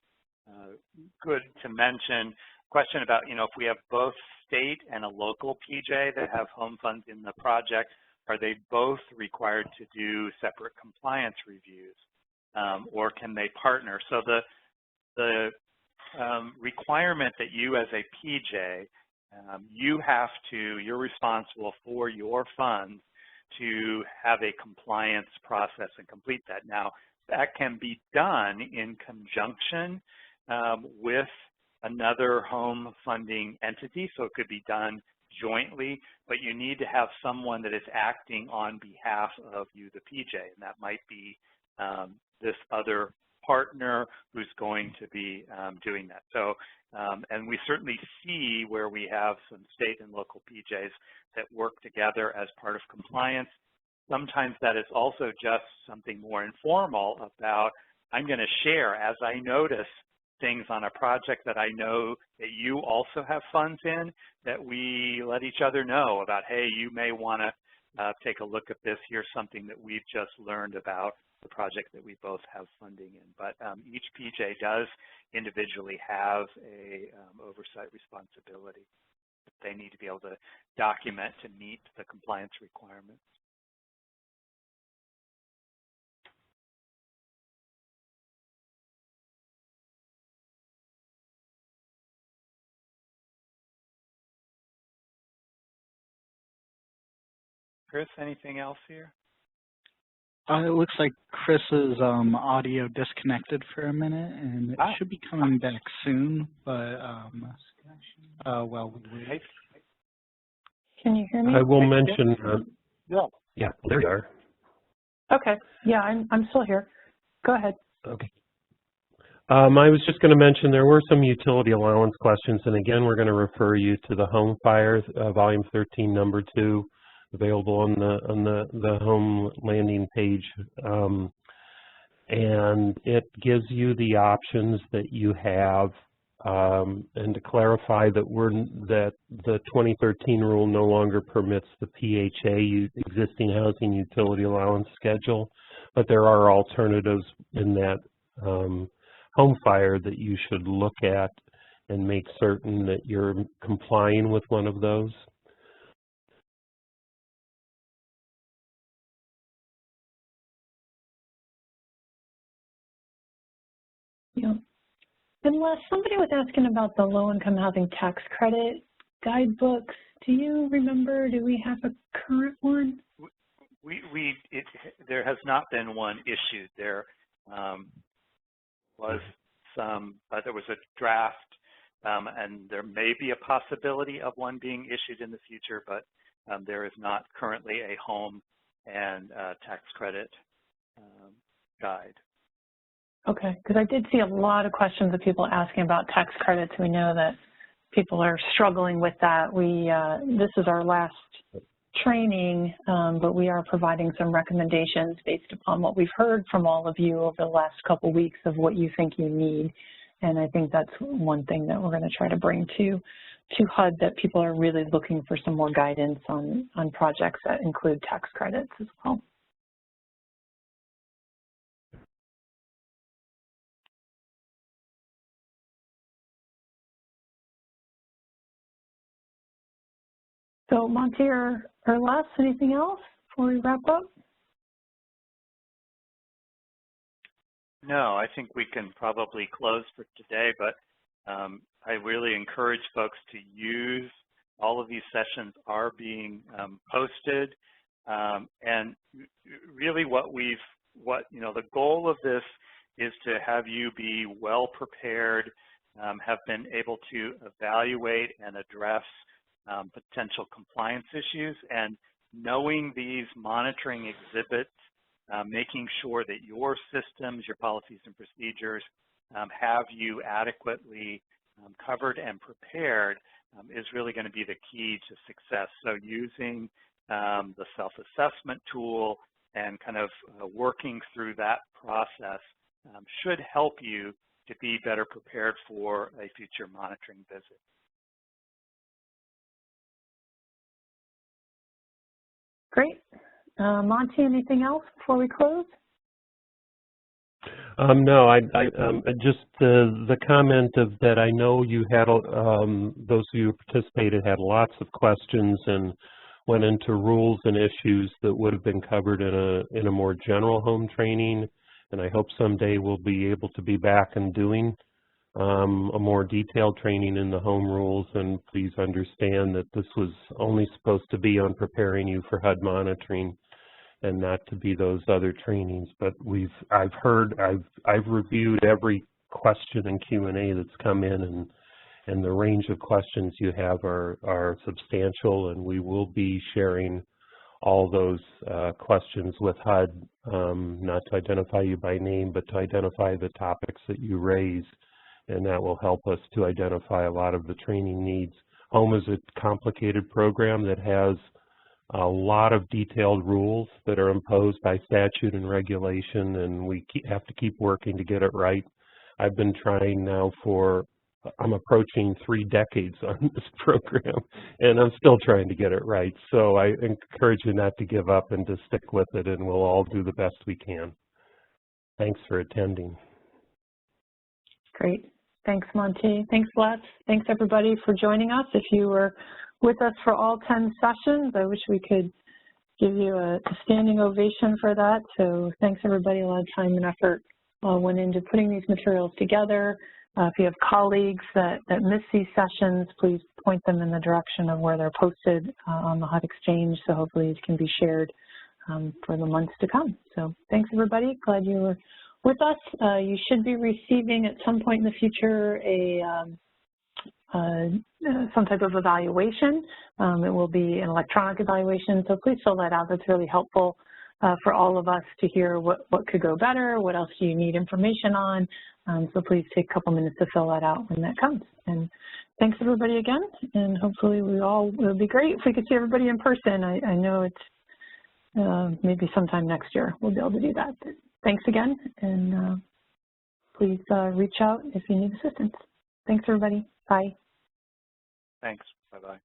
Speaker 1: good to mention, question about, if we have both state and a local PJ that have home funds in the project, are they both required to do separate compliance reviews, or can they partner? So the requirement that you as a PJ, you're responsible for your funds to have a compliance process and complete that. Now, that can be done in conjunction with another home funding entity, so it could be done jointly, but you need to have someone that is acting on behalf of you, the PJ, and that might be this other partner who's going to be doing that. So, and we certainly see where we have some state and local PJs that work together as part of compliance. Sometimes that is also just something more informal about, I'm going to share as I notice things on a project that I know that you also have funds in, that we let each other know about, hey, you may want to take a look at this. Here's something that we've just learned about the project that we both have funding in. But each PJ does individually have a oversight responsibility that they need to be able to document to meet the compliance requirements. Chris, anything else here?
Speaker 2: It looks like Chris's audio disconnected for a minute, and it should be coming back soon, but well, we wait.
Speaker 3: Can you hear me?
Speaker 4: I will mention,
Speaker 1: yeah,
Speaker 4: there you are.
Speaker 3: Okay, yeah, I'm still here. Go ahead.
Speaker 4: Okay. I was just going to mention there were some utility allowance questions, and again, we're going to refer you to the Home Fire, Volume 13, Number 2, available on the home landing page, and it gives you the options that you have. And to clarify that the 2013 rule no longer permits the PHA, existing housing utility allowance schedule, but there are alternatives in that Home Fire that you should look at and make certain that you're complying with one of those.
Speaker 3: Yeah. And Les, somebody was asking about the low-income housing tax credit guidebooks. Do you remember, do we have a current one?
Speaker 1: There has not been one issued. There was there was a draft, and there may be a possibility of one being issued in the future, but there is not currently a home and tax credit guide.
Speaker 3: Okay, because I did see a lot of questions of people asking about tax credits. We know that people are struggling with that. This is our last training, but we are providing some recommendations based upon what we've heard from all of you over the last couple weeks of what you think you need. And I think that's one thing that we're going to try to bring to HUD, that people are really looking for some more guidance on projects that include tax credits as well. So Monty or Les, anything else before we wrap up?
Speaker 1: No, I think we can probably close for today, but I really encourage folks to use all of these sessions are being posted, and really the goal of this is to have you be well prepared, have been able to evaluate and address potential compliance issues, and knowing these monitoring exhibits, making sure that your systems, your policies and procedures have you adequately covered and prepared is really going to be the key to success. So using the self-assessment tool and kind of working through that process should help you to be better prepared for a future monitoring visit.
Speaker 3: Great. Monty, anything else before we close?
Speaker 4: No, just the comment of that. I know you had those of you who participated had lots of questions and went into rules and issues that would have been covered in a more general home training. And I hope someday we'll be able to be back and doing a more detailed training in the home rules. And please understand that this was only supposed to be on preparing you for HUD monitoring, and not to be those other trainings. But I've reviewed every question and Q&A that's come in, and the range of questions you have are substantial, and we will be sharing all those questions with HUD, not to identify you by name, but to identify the topics that you raised, and that will help us to identify a lot of the training needs. Home is a complicated program that has a lot of detailed rules that are imposed by statute and regulation, and we have to keep working to get it right. I've been trying now I'm approaching 3 decades on this program, and I'm still trying to get it right. So I encourage you not to give up and to stick with it, and we'll all do the best we can. Thanks for attending.
Speaker 3: Great. Thanks, Monty. Thanks, Les. Thanks, everybody, for joining us. If you were with us for all 10 sessions, I wish we could give you a standing ovation for that. So thanks, everybody. A lot of time and effort went into putting these materials together. If you have colleagues that miss these sessions, please point them in the direction of where they're posted on the HUD Exchange, so hopefully these can be shared for the months to come. So thanks, everybody. Glad you were with us. You should be receiving at some point in the future some type of evaluation. It will be an electronic evaluation, so please fill that out. That's really helpful for all of us to hear what could go better, what else do you need information on. So please take a couple minutes to fill that out when that comes. And thanks, everybody, again, and hopefully it would be great if we could see everybody in person. I know it's maybe sometime next year we'll be able to do that. But thanks again, and please reach out if you need assistance. Thanks, everybody. Bye.
Speaker 1: Thanks. Bye-bye.